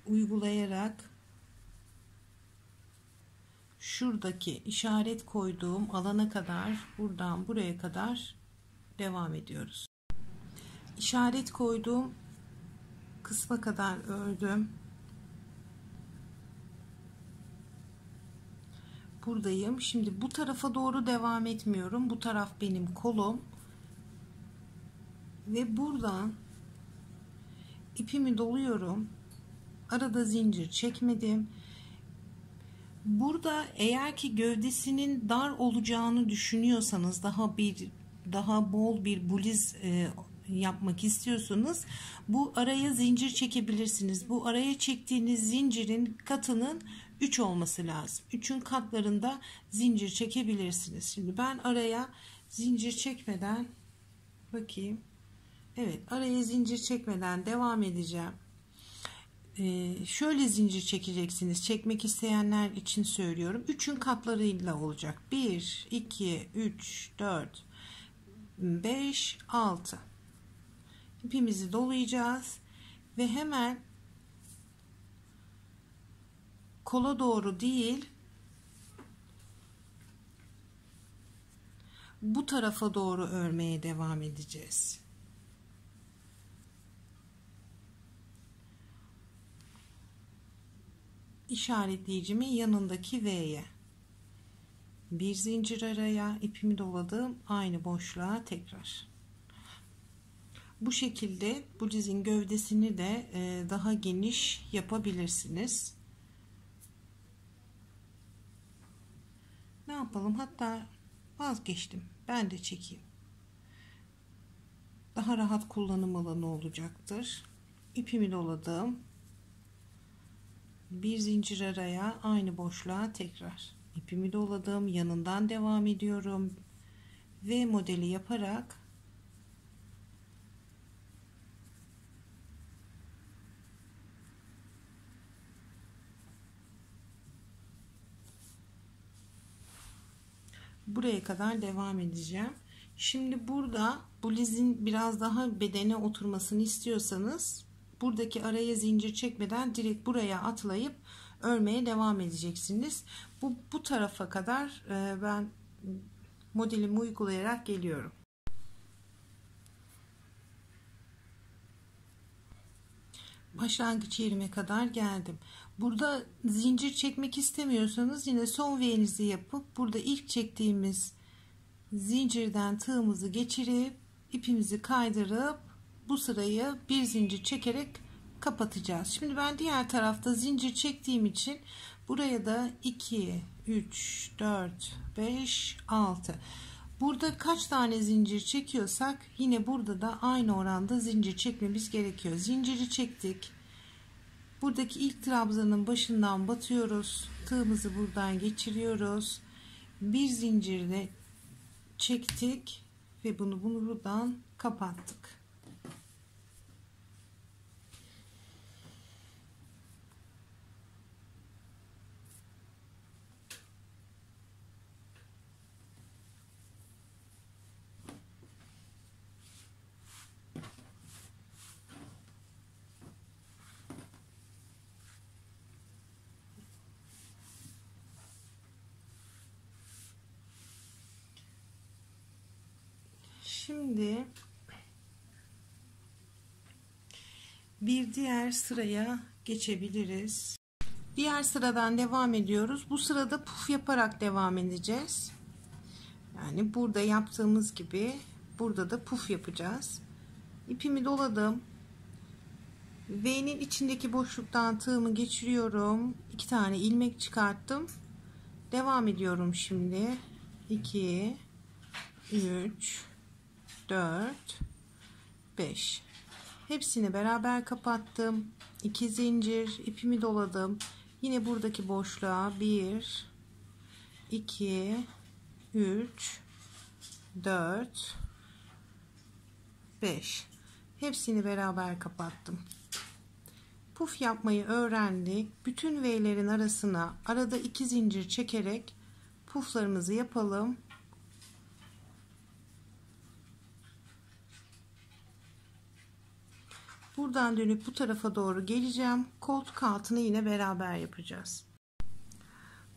A: uygulayarak şuradaki işaret koyduğum alana kadar, buradan buraya kadar devam ediyoruz. İşaret koyduğum kısma kadar ördüm. Buradayım. Şimdi bu tarafa doğru devam etmiyorum. Bu taraf benim kolum. Ve buradan ipimi doluyorum. Arada zincir çekmedim. Burada eğer ki gövdesinin dar olacağını düşünüyorsanız, daha bol bir bluz yapmak istiyorsanız bu araya zincir çekebilirsiniz. Bu araya çektiğiniz zincirin katının 3 olması lazım. 3'ün katlarında zincir çekebilirsiniz. Şimdi ben araya zincir çekmeden bakayım. Evet, araya zincir çekmeden devam edeceğim. Şöyle zincir çekeceksiniz. Çekmek isteyenler için söylüyorum. 3'ün katlarıyla olacak. 1 2 3 4 5 6 ipimizi dolayacağız ve hemen kola doğru değil, bu tarafa doğru örmeye devam edeceğiz. İşaretleyicimin yanındaki V'ye bir zincir araya ipimi doladım, aynı boşluğa tekrar. Bu şekilde bluzun gövdesini de daha geniş yapabilirsiniz. Ne yapalım? Hatta vazgeçtim. Ben de çekeyim. Daha rahat kullanım alanı olacaktır. İpimi doladım. Bir zincir araya, aynı boşluğa tekrar. İpimi doladım. Yanından devam ediyorum. V modeli yaparak buraya kadar devam edeceğim. Şimdi burada bluzun biraz daha bedene oturmasını istiyorsanız buradaki araya zincir çekmeden direkt buraya atlayıp örmeye devam edeceksiniz. Bu tarafa kadar ben modelimi uygulayarak geliyorum. Başlangıç yerime kadar geldim. Burada zincir çekmek istemiyorsanız yine son V'nizi yapıp burada ilk çektiğimiz zincirden tığımızı geçirip ipimizi kaydırıp bu sırayı bir zincir çekerek kapatacağız. Şimdi ben diğer tarafta zincir çektiğim için buraya da 2 3 4 5 6, burada kaç tane zincir çekiyorsak yine burada da aynı oranda zincir çekmemiz gerekiyor. Zinciri çektik. Buradaki ilk trabzanın başından batıyoruz. Tığımızı buradan geçiriyoruz. Bir zincirle çektik ve bunu buradan kapattık. Şimdi bir diğer sıraya geçebiliriz. Diğer sıradan devam ediyoruz. Bu sırada puf yaparak devam edeceğiz. Yani burada yaptığımız gibi burada da puf yapacağız. İpimi doladım. V'nin içindeki boşluktan tığımı geçiriyorum. 2 tane ilmek çıkarttım. Devam ediyorum şimdi. 2 3 4 5, hepsini beraber kapattım. 2 zincir, ipimi doladım. Yine buradaki boşluğa 1 2, 3, 4, 5. Hepsini beraber kapattım. Puf yapmayı öğrendik. Bütün V'lerin arasına arada 2 zincir çekerek puflarımızı yapalım. Buradan dönüp bu tarafa doğru geleceğim. Koltuk altını yine beraber yapacağız.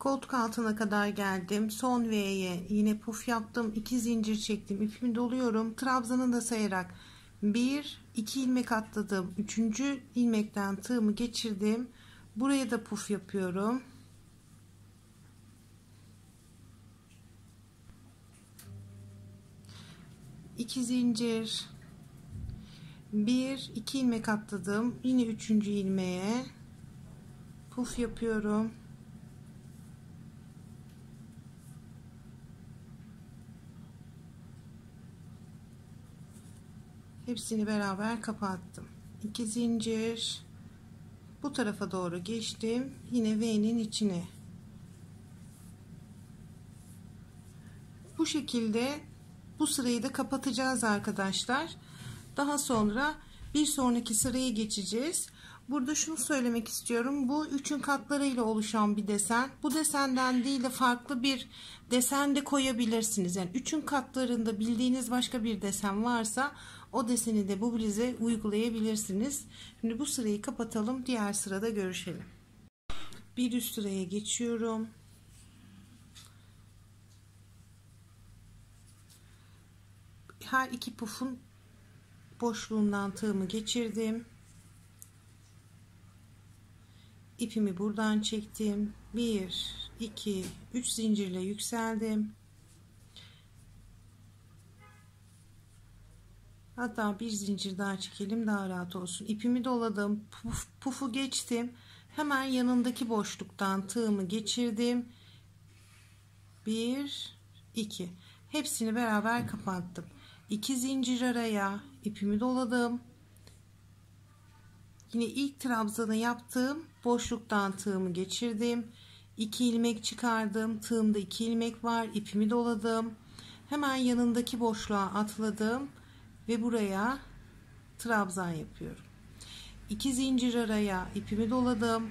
A: Koltuk altına kadar geldim. Son V'ye yine puf yaptım. 2 zincir çektim. İpimi doluyorum. Trabzanı da sayarak 1, 2 ilmek atladım. 3. ilmekten tığımı geçirdim. Buraya da puf yapıyorum. İki zincir, 1, 2 ilmek atladım. Yine 3. ilmeğe puf yapıyorum. Hepsini beraber kapattım. 2 zincir, bu tarafa doğru geçtim. Yine V'nin içine. Bu şekilde bu sırayı da kapatacağız arkadaşlar. Daha sonra bir sonraki sıraya geçeceğiz. Burada şunu söylemek istiyorum. Bu 3'ün katlarıyla oluşan bir desen. Bu desenden değil de farklı bir desen de koyabilirsiniz. Yani 3'ün katlarında bildiğiniz başka bir desen varsa o deseni de bu bluze uygulayabilirsiniz. Şimdi bu sırayı kapatalım. Diğer sırada görüşelim. Bir üst sıraya geçiyorum. Her iki pufun boşluğundan tığımı geçirdim. İpimi buradan çektim. 1, 2, 3 zincirle yükseldim. Hatta bir zincir daha çekelim, daha rahat olsun. İpimi doladım. Pufu geçtim. Hemen yanındaki boşluktan tığımı geçirdim. 1, 2. Hepsini beraber kapattım. 2 zincir araya ipimi doladım. Yine ilk trabzanı yaptığım boşluktan tığımı geçirdim. 2 ilmek çıkardım. Tığımda 2 ilmek var. İpimi doladım. Hemen yanındaki boşluğa atladım ve buraya trabzan yapıyorum. 2 zincir araya ipimi doladım.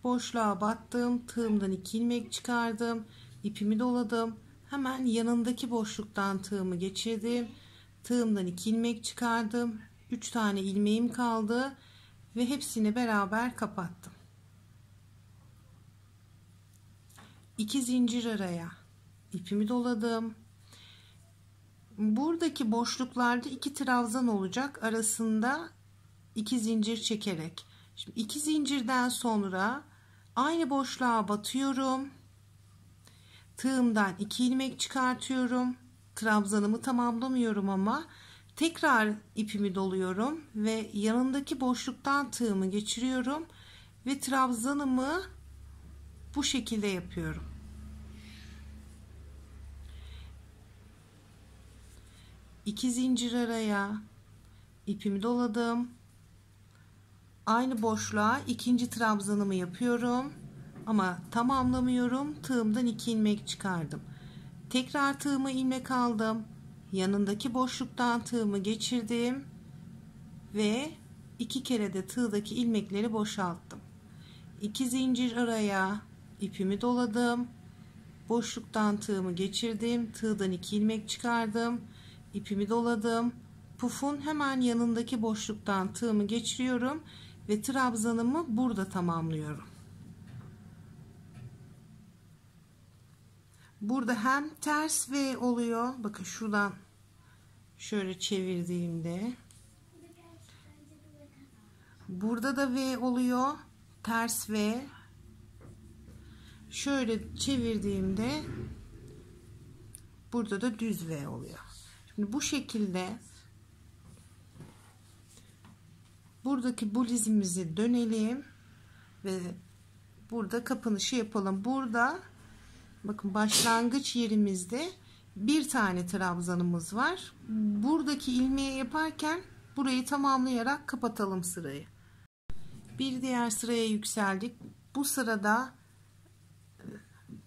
A: Boşluğa battım. Tığımdan 2 ilmek çıkardım. İpimi doladım. Hemen yanındaki boşluktan tığımı geçirdim. Tığımdan 2 ilmek çıkardım. 3 tane ilmeğim kaldı ve hepsini beraber kapattım. 2 zincir araya ipimi doladım. Buradaki boşluklarda 2 trabzan olacak, arasında 2 zincir çekerek. Şimdi 2 zincirden sonra aynı boşluğa batıyorum. Tığımdan 2 ilmek çıkartıyorum. Trabzanımı tamamlamıyorum ama tekrar ipimi doluyorum ve yanındaki boşluktan tığımı geçiriyorum ve trabzanımı bu şekilde yapıyorum. İki zincir araya ipimi doladım. Aynı boşluğa ikinci trabzanımı yapıyorum ama tamamlamıyorum. Tığımdan 2 ilmek çıkardım. Tekrar tığımı ilmek aldım. Yanındaki boşluktan tığımı geçirdim ve 2 kere de tığdaki ilmekleri boşalttım. 2 zincir araya ipimi doladım. Boşluktan tığımı geçirdim. Tığdan 2 ilmek çıkardım. İpimi doladım. Pufun hemen yanındaki boşluktan tığımı geçiriyorum ve trabzanımı burada tamamlıyorum. Burada hem ters V oluyor. Bakın şuradan şöyle çevirdiğimde burada da V oluyor. Ters V. Şöyle çevirdiğimde burada da düz V oluyor. Şimdi bu şekilde buradaki bluzimizi dönelim ve burada kapanışı yapalım. Burada bakın başlangıç yerimizde bir tane trabzanımız var. Buradaki ilmeği yaparken burayı tamamlayarak kapatalım sırayı. Bir diğer sıraya yükseldik. Bu sırada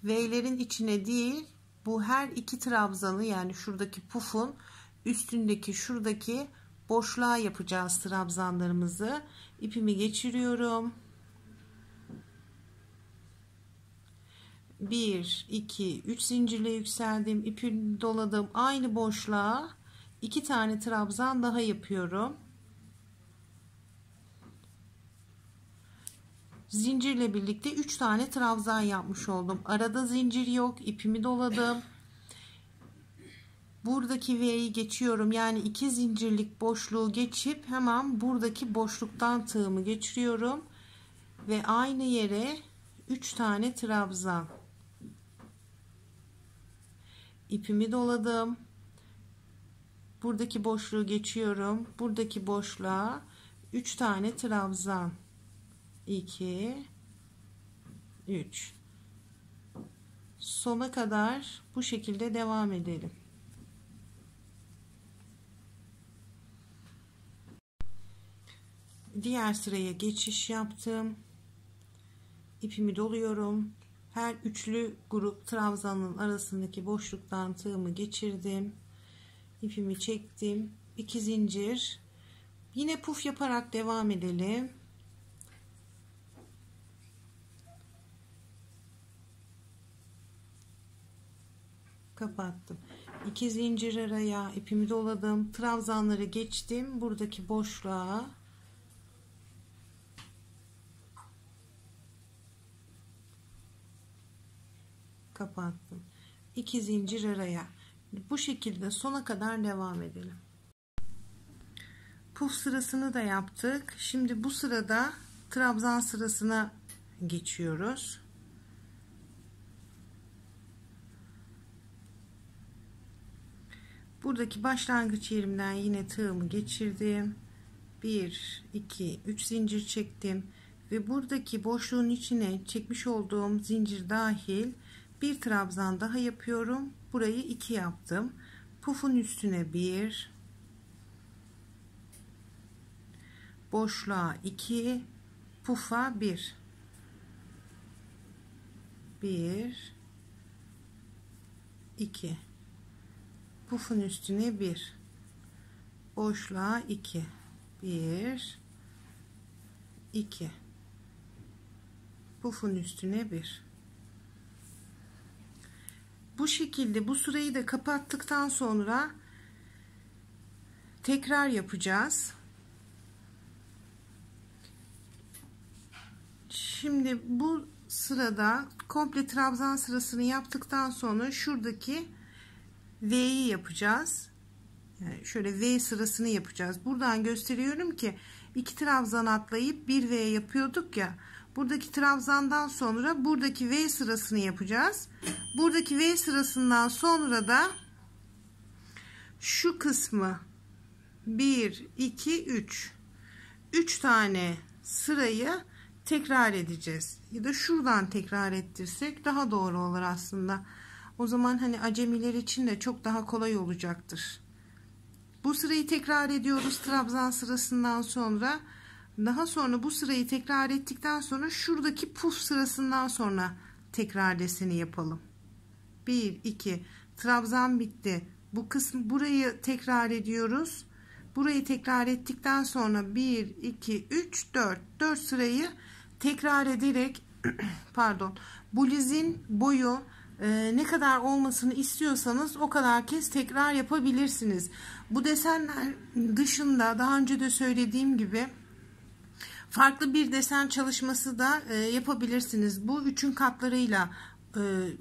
A: V'lerin içine değil, bu her iki trabzanı, yani şuradaki pufun üstündeki şuradaki boşluğa yapacağız trabzanlarımızı. İpimi geçiriyorum. 1 2 3 zincirle yükseldim, ipimi doladım, aynı boşluğa 2 tane trabzan daha yapıyorum. Zincirle birlikte 3 tane trabzan yapmış oldum. Arada zincir yok, ipimi doladım. Buradaki V'yi geçiyorum, yani 2 zincirlik boşluğu geçip hemen buradaki boşluktan tığımı geçiriyorum ve aynı yere 3 tane trabzan. İpimi doladım. Buradaki boşluğu geçiyorum. Buradaki boşluğa 3 tane trabzan. 2 3. Sona kadar bu şekilde devam edelim. Diğer sıraya geçiş yaptım. İpimi doluyorum. Her üçlü grup trabzanın arasındaki boşluktan tığımı geçirdim. İpimi çektim. 2 zincir. Yine puf yaparak devam edelim. Kapattım. 2 zincir araya ipimi doladım. Trabzanları geçtim. Buradaki boşluğa kapattım. 2 zincir araya. Bu şekilde sona kadar devam edelim. Puf sırasını da yaptık. Şimdi bu sırada trabzan sırasına geçiyoruz. Buradaki başlangıç yerimden yine tığımı geçirdim. 1 2 3 zincir çektim ve buradaki boşluğun içine çekmiş olduğum zincir dahil bir trabzan daha yapıyorum. Burayı 2 yaptım. Pufun üstüne 1, boşluğa 2, pufa 1, 1 2, pufun üstüne 1, boşluğa 2, 1 2, pufun üstüne 1. Bu şekilde bu sırayı da kapattıktan sonra tekrar yapacağız. Şimdi bu sırada komple trabzan sırasını yaptıktan sonra şuradaki V'yi yapacağız. Yani şöyle V sırasını yapacağız. Buradan gösteriyorum ki 2 trabzan atlayıp bir V yapıyorduk ya. Buradaki trabzandan sonra buradaki V sırasını yapacağız. Buradaki V sırasından sonra da şu kısmı 1 2 3 3 tane sırayı tekrar edeceğiz. Ya da şuradan tekrar ettirsek daha doğru olur aslında. O zaman hani acemiler için de çok daha kolay olacaktır. Bu sırayı tekrar ediyoruz trabzan sırasından sonra. Daha sonra bu sırayı tekrar ettikten sonra şuradaki puf sırasından sonra tekrar deseni yapalım. 1 2 trabzan bitti. Bu kısmı, burayı tekrar ediyoruz. Burayı tekrar ettikten sonra 1 2 3 4 sırayı tekrar ederek pardon, bluzun boyu ne kadar olmasını istiyorsanız o kadar kez tekrar yapabilirsiniz. Bu desenler dışında daha önce de söylediğim gibi farklı bir desen çalışması da yapabilirsiniz. Bu 3'ün katlarıyla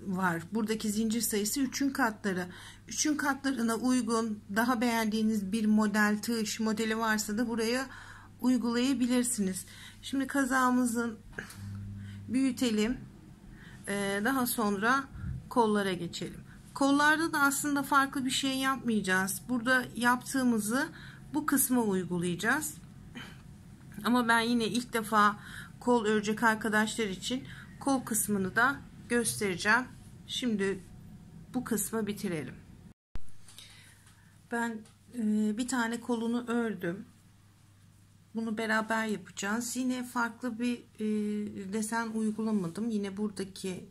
A: var. Buradaki zincir sayısı 3'ün katları. 3'ün katlarına uygun daha beğendiğiniz bir model, tığ modeli varsa da buraya uygulayabilirsiniz. Şimdi kazağımızın büyütelim. Daha sonra kollara geçelim. Kollarda da aslında farklı bir şey yapmayacağız. Burada yaptığımızı bu kısma uygulayacağız. Ama ben yine ilk defa kol örecek arkadaşlar için kol kısmını da göstereceğim. Şimdi bu kısmı bitirelim. Ben bir tane kolunu ördüm. Bunu beraber yapacağız. Yine farklı bir desen uygulamadım. Yine buradaki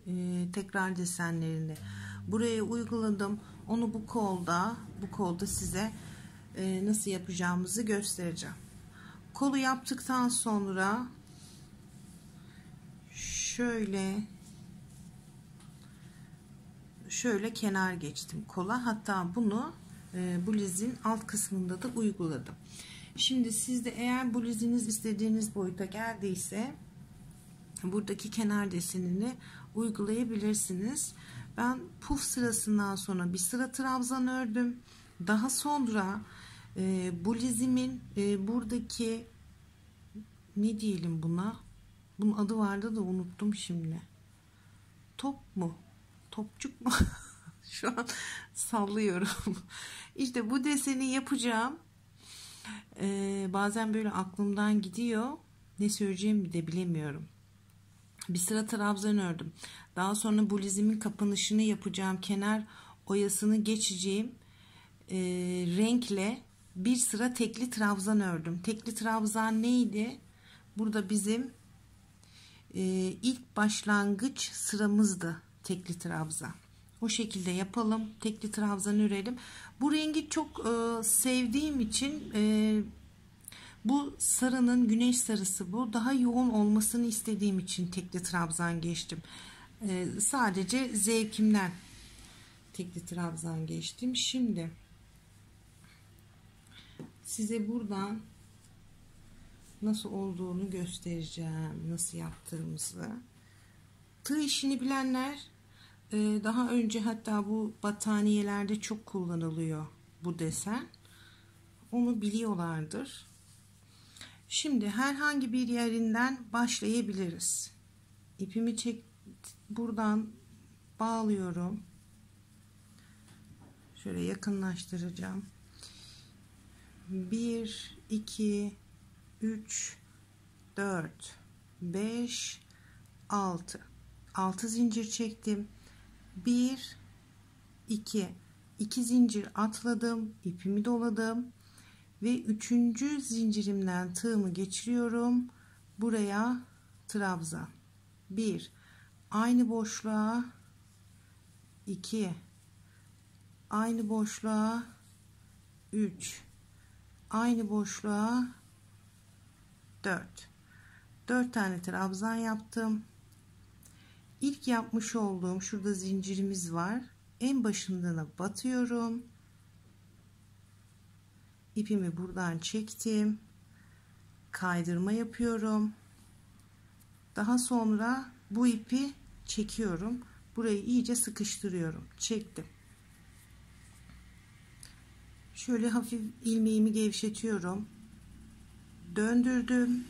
A: tekrar desenlerini buraya uyguladım. Onu bu kolda size nasıl yapacağımızı göstereceğim. Kolu yaptıktan sonra şöyle kenar geçtim kola. Hatta bunu bluzun alt kısmında da uyguladım. Şimdi sizde eğer bluzunuz istediğiniz boyuta geldiyse buradaki kenar desenini uygulayabilirsiniz. Ben puf sırasından sonra bir sıra trabzan ördüm. Daha sonra bluzumun buradaki ne diyelim buna? Bunun adı vardı da unuttum şimdi. Top mu? Topçuk mu? Şu an sallıyorum. İşte bu deseni yapacağım. Bazen böyle aklımdan gidiyor. Ne söyleyeceğimi de bilemiyorum. Bir sıra trabzan ördüm. Daha sonra bluzumun kapanışını yapacağım. Kenar oyasını geçeceğim renkle bir sıra tekli trabzan ördüm. Tekli trabzan neydi? Burada bizim ilk başlangıç sıramızdı tekli trabzan. O şekilde yapalım. Tekli trabzan örelim. Bu rengi çok sevdiğim için bu sarının güneş sarısı bu. Daha yoğun olmasını istediğim için tekli trabzan geçtim. Sadece zevkimden tekli trabzan geçtim. Şimdi size buradan nasıl olduğunu göstereceğim. Nasıl yaptığımızı. Tığ işini bilenler daha önce hatta bu battaniyelerde çok kullanılıyor bu desen. Onu biliyorlardır. Şimdi herhangi bir yerinden başlayabiliriz. İpimi buradan bağlıyorum. Şöyle yakınlaştıracağım. 1 2 3 4 5 6 zincir çektim. 1 2 zincir atladım, ipimi doladım ve 3. zincirimden tığımı geçiriyorum. Buraya trabzan. 1 aynı boşluğa, 2 aynı boşluğa, 3 aynı boşluğa, 4 tane trabzan yaptım. İlk yapmış olduğum şurada zincirimiz var. En başından batıyorum. İpimi buradan çektim. Kaydırma yapıyorum. Daha sonra bu ipi çekiyorum. Burayı iyice sıkıştırıyorum. Çektim. Şöyle hafif ilmeğimi gevşetiyorum. Döndürdüm.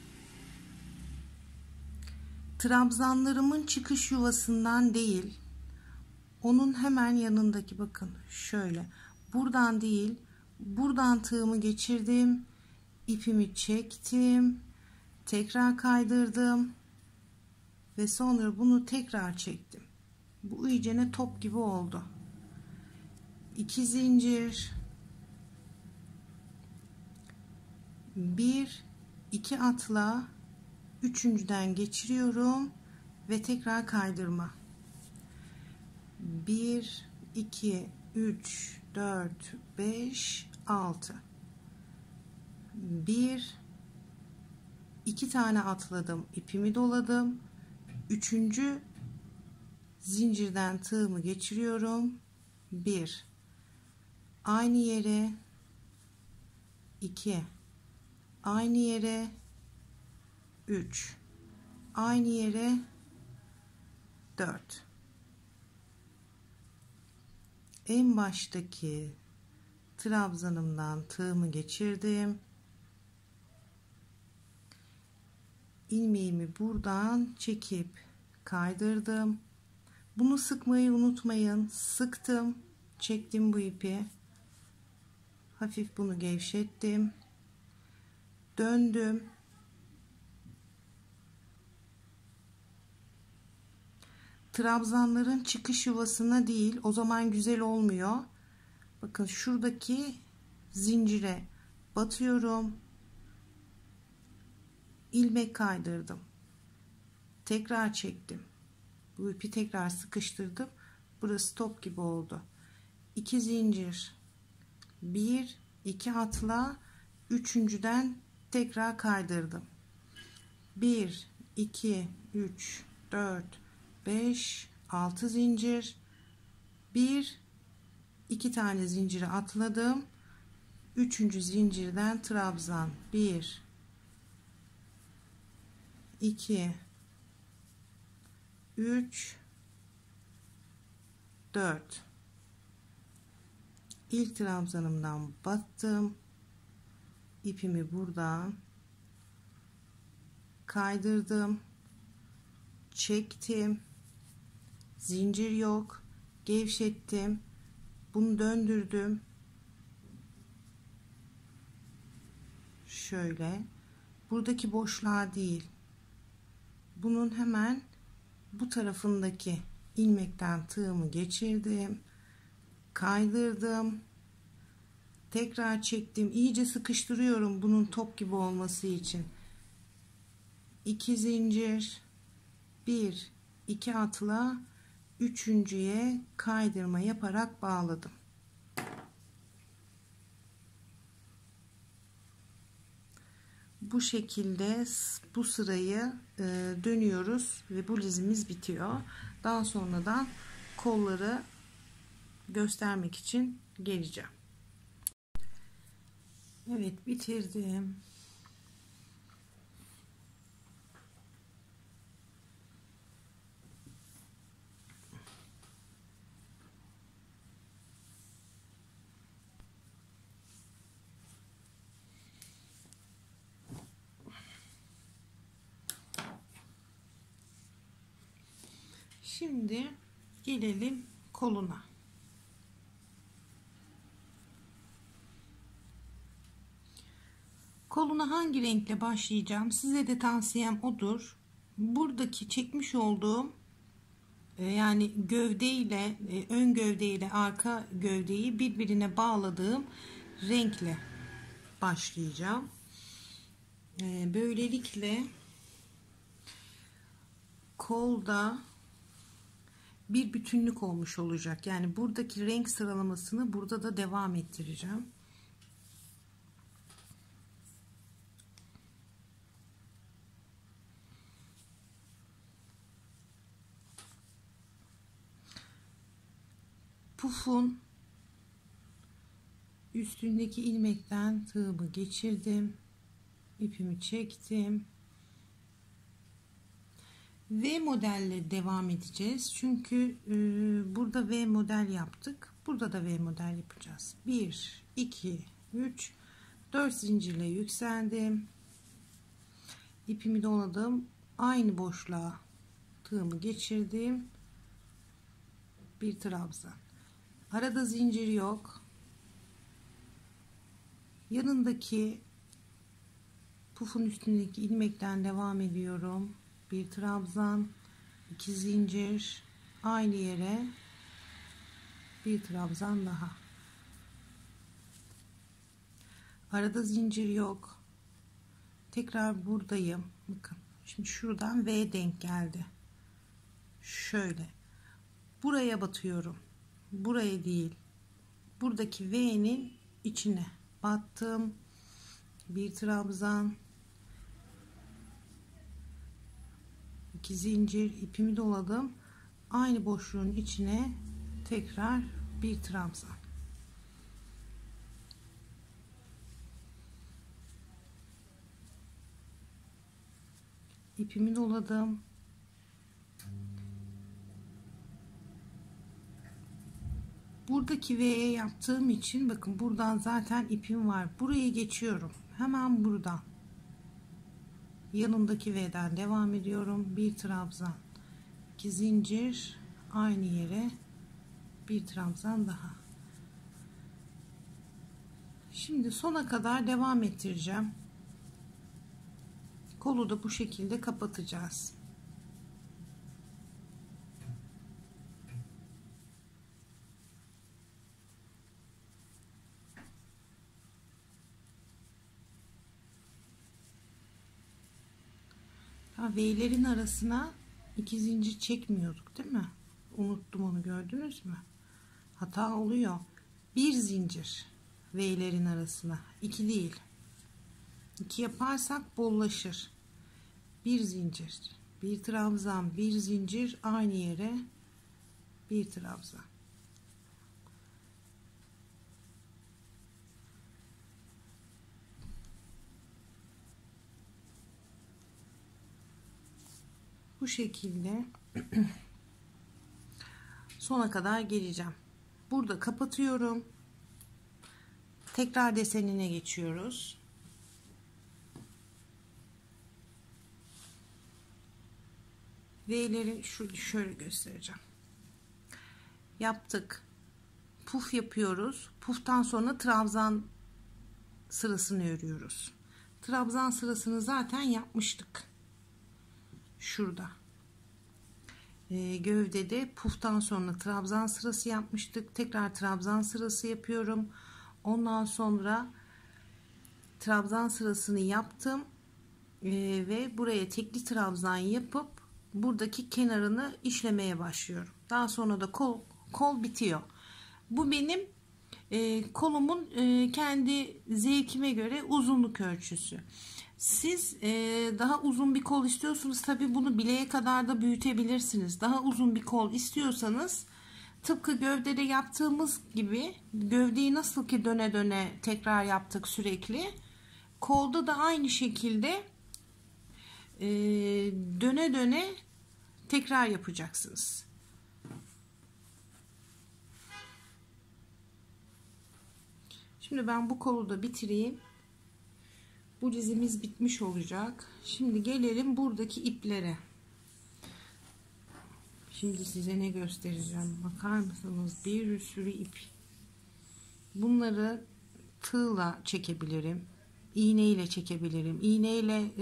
A: Trabzanlarımın çıkış yuvasından değil, onun hemen yanındaki, bakın şöyle, buradan değil, buradan tığımı geçirdim, ipimi çektim, tekrar kaydırdım ve sonra bunu tekrar çektim. Bu iyicene top gibi oldu. 2 zincir, 1 2 atla, üçüncüden geçiriyorum ve tekrar kaydırma. 1 2 3 4 5 6 1 2 tane atladım, ipimi doladım, 3. zincirden tığımı geçiriyorum. 1 aynı yere, 2 aynı yere, 3 aynı yere, 4 en baştaki trabzanımdan tığımı geçirdim, ilmeğimi buradan çekip kaydırdım. Bunu sıkmayı unutmayın. Sıktım, çektim bu ipi, hafif bunu gevşettim, döndüm, trabzanların çıkış yuvasına değil, o zaman güzel olmuyor. Bakın şuradaki zincire batıyorum, ilmek kaydırdım, tekrar çektim, bu ipi tekrar sıkıştırdım, burası top gibi oldu. 2 zincir, 1 2 atla, üçüncüden tekrar kaydırdım, 1 2 3 4 5 6 zincir, 1 2 tane zinciri atladım, üçüncü zincirden trabzan, 1 2 3 4, ilk trabzanımdan battım, ipimi buradan kaydırdım, çektim, zincir yok, gevşettim, bunu döndürdüm, şöyle buradaki boşluğa değil, bunun hemen bu tarafındaki ilmekten tığımı geçirdim, kaydırdım, tekrar çektim, iyice sıkıştırıyorum bunun top gibi olması için. 2 zincir, 1 2 atla, üçüncüye kaydırma yaparak bağladım. Bu şekilde bu sırayı dönüyoruz ve bu dizimiz bitiyor. Daha sonradan kolları göstermek için geleceğim. Evet, bitirdim. Şimdi gelelim koluna. Koluna hangi renkle başlayacağım? Size de tavsiyem odur. Buradaki çekmiş olduğum yani gövde ile ön gövde ile arka gövdeyi birbirine bağladığım renkle başlayacağım. Böylelikle kolda bir bütünlük olmuş olacak. Yani buradaki renk sıralamasını burada da devam ettireceğim. Pufun üstündeki ilmekten tığımı geçirdim, ipimi çektim. V modelle devam edeceğiz. Çünkü burada V model yaptık. Burada da V model yapacağız. 1 2 3 4 zincirle yükseldim. İpimi doladım. Aynı boşluğa tığımı geçirdim. Bir trabzan. Arada zincir yok. Yanındaki pufun üstündeki ilmekten devam ediyorum. Bir trabzan, 2 zincir, aynı yere bir trabzan daha. Arada zincir yok. Tekrar buradayım. Bakın. Şimdi şuradan V denk geldi. Şöyle. Buraya batıyorum. Buraya değil. Buradaki V'nin içine battım. Bir trabzan, 2 zincir, ipimi doladım. Aynı boşluğun içine tekrar bir trabzan. İpimi doladım. Buradaki V'ye yaptığım için bakın buradan zaten ipim var. Burayı geçiyorum. Hemen buradan. Yanındaki V'den devam ediyorum. Bir trabzan, 2 zincir, aynı yere bir trabzan daha. Şimdi sona kadar devam ettireceğim. Kolu da bu şekilde kapatacağız. V'lerin arasına 2 zincir çekmiyorduk değil mi? Unuttum onu, gördünüz mü? Hata oluyor. 1 zincir V'lerin arasına, 2 değil. 2 yaparsak bollaşır. 1 zincir, bir trabzan, bir zincir, aynı yere bir trabzan. Bu şekilde sona kadar geleceğim. Burada kapatıyorum. Tekrar desenine geçiyoruz. V'leri şöyle göstereceğim. Yaptık. Puf yapıyoruz. Puftan sonra trabzan sırasını örüyoruz. Trabzan sırasını zaten yapmıştık. Şurada. Gövdede puftan sonra trabzan sırası yapmıştık. Tekrar trabzan sırası yapıyorum. Ondan sonra trabzan sırasını yaptım. Ve buraya tekli trabzan yapıp buradaki kenarını işlemeye başlıyorum. Daha sonra da kol bitiyor. Bu benim kolumun kendi zevkime göre uzunluk ölçüsü. Siz daha uzun bir kol istiyorsunuz. Tabi bunu bileğe kadar da büyütebilirsiniz. Daha uzun bir kol istiyorsanız tıpkı gövdede yaptığımız gibi, gövdeyi nasıl ki döne döne tekrar yaptık sürekli, kolda da aynı şekilde döne döne tekrar yapacaksınız. Şimdi ben bu kolu da bitireyim. Bu dizimiz bitmiş olacak. Şimdi gelelim buradaki iplere. Şimdi size ne göstereceğim. Bakar mısınız? Bir sürü ip. Bunları tığla çekebilirim. İğneyle çekebilirim. İğneyle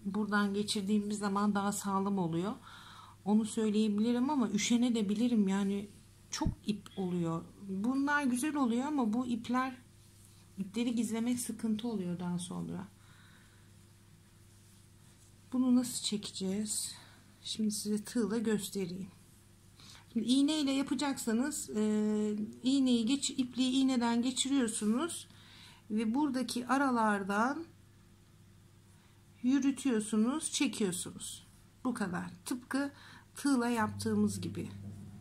A: buradan geçirdiğimiz zaman daha sağlam oluyor. Onu söyleyebilirim ama üşenebilirim. Yani çok ip oluyor. Bunlar güzel oluyor ama bu ipleri gizlemek sıkıntı oluyor daha sonra. Bunu nasıl çekeceğiz? Şimdi size tığla göstereyim. Şimdi iğneyle yapacaksanız ipliği iğneden geçiriyorsunuz ve buradaki aralardan yürütüyorsunuz, çekiyorsunuz. Bu kadar. Tıpkı tığla yaptığımız gibi.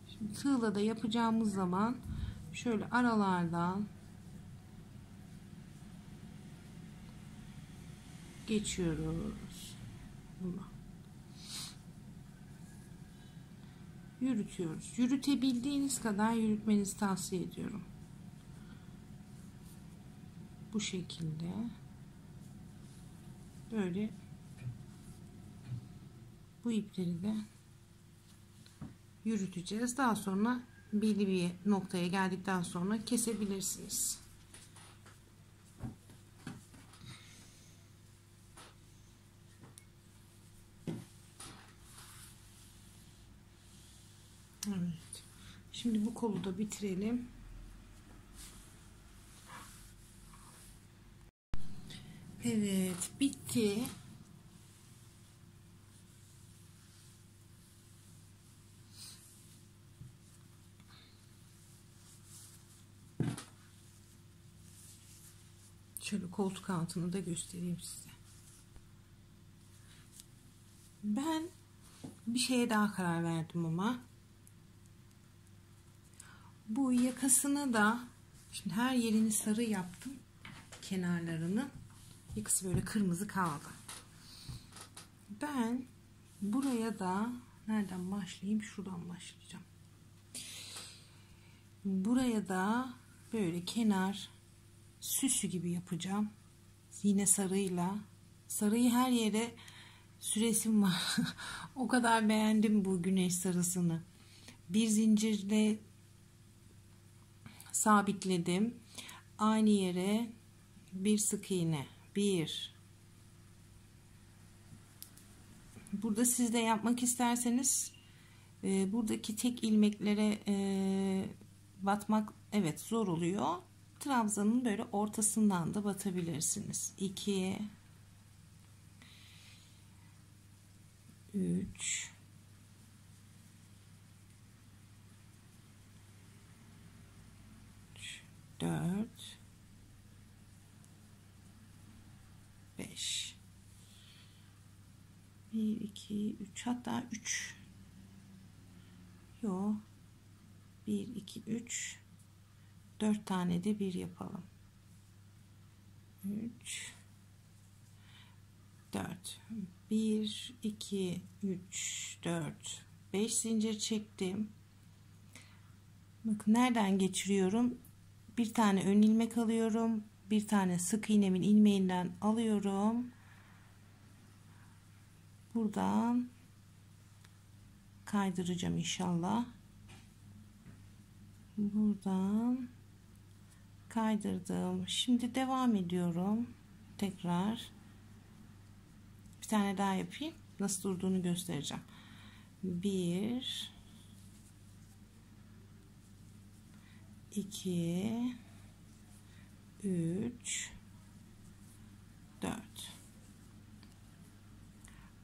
A: Şimdi tığla da yapacağımız zaman şöyle aralardan geçiyoruz. Bunu yürütüyoruz. Yürütebildiğiniz kadar yürütmenizi tavsiye ediyorum. Bu şekilde böyle bu ipleri de yürüteceğiz. Daha sonra belli bir noktaya geldikten sonra kesebilirsiniz. Evet. Şimdi bu kolu da bitirelim. Evet, bitti. Şöyle koltuk altını da göstereyim size. Ben bir şeye daha karar verdim ama. Bu yakasını da, şimdi her yerini sarı yaptım. Kenarlarını. Yakası böyle kırmızı kaldı. Ben buraya da nereden başlayayım? Şuradan başlayacağım. Buraya da böyle kenar süsü gibi yapacağım. Yine sarıyla. Sarıyı her yere süresim var. O kadar beğendim bu güneş sarısını. Bir zincirle sabitledim. Aynı yere bir sık iğne. Bir. Burada siz de yapmak isterseniz buradaki tek ilmeklere batmak evet zor oluyor. Trabzanın böyle ortasından da batabilirsiniz. 2, 3 4 5 1 2 3 hatta 3 yo 1 2 3 4 tane de bir yapalım. 3 4 1 2 3 4 5 zincir çektim. Bakın nereden geçiriyorum? Bir tane ön ilmek alıyorum. Bir tane sık iğnemin ilmeğinden alıyorum. Buradan kaydıracağım inşallah. Buradan kaydırdım. Şimdi devam ediyorum. Tekrar bir tane daha yapayım. Nasıl durduğunu göstereceğim. 1 2 3 4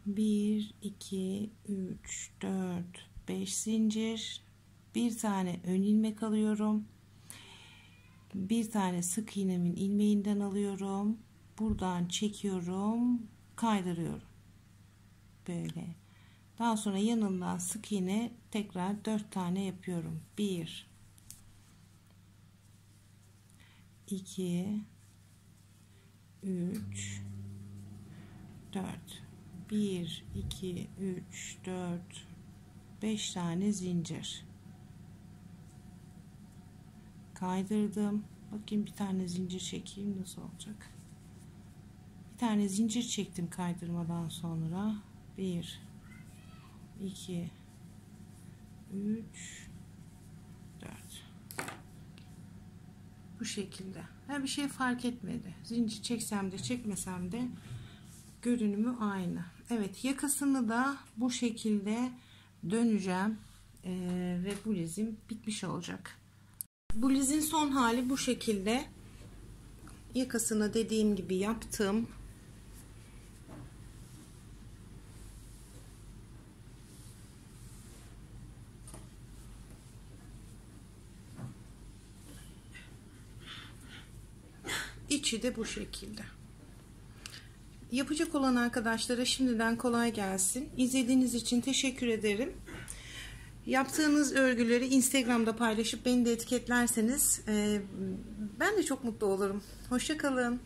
A: 1 2 3 4 5 zincir, bir tane ön ilmek alıyorum, bir tane sık iğnemin ilmeğinden alıyorum, buradan çekiyorum, kaydırıyorum böyle. Daha sonra yanından sık iğne tekrar 4 tane yapıyorum. 1 2 3 4 1 2 3 4 5 tane zincir kaydırdım. Bakayım, bir tane zincir çekeyim nasıl olacak. Bir tane zincir çektim kaydırmadan sonra. 1 2 3 4. Bu şekilde. Bir şey fark etmedi. Zincir çeksem de çekmesem de görünümü aynı. Evet, yakasını da bu şekilde döneceğim ve bluzum bitmiş olacak. Bluzun son hali bu şekilde. Yakasını dediğim gibi yaptım. İçi de bu şekilde. Yapacak olan arkadaşlara şimdiden kolay gelsin. İzlediğiniz için teşekkür ederim. Yaptığınız örgüleri Instagram'da paylaşıp beni de etiketlerseniz ben de çok mutlu olurum. Hoşça kalın.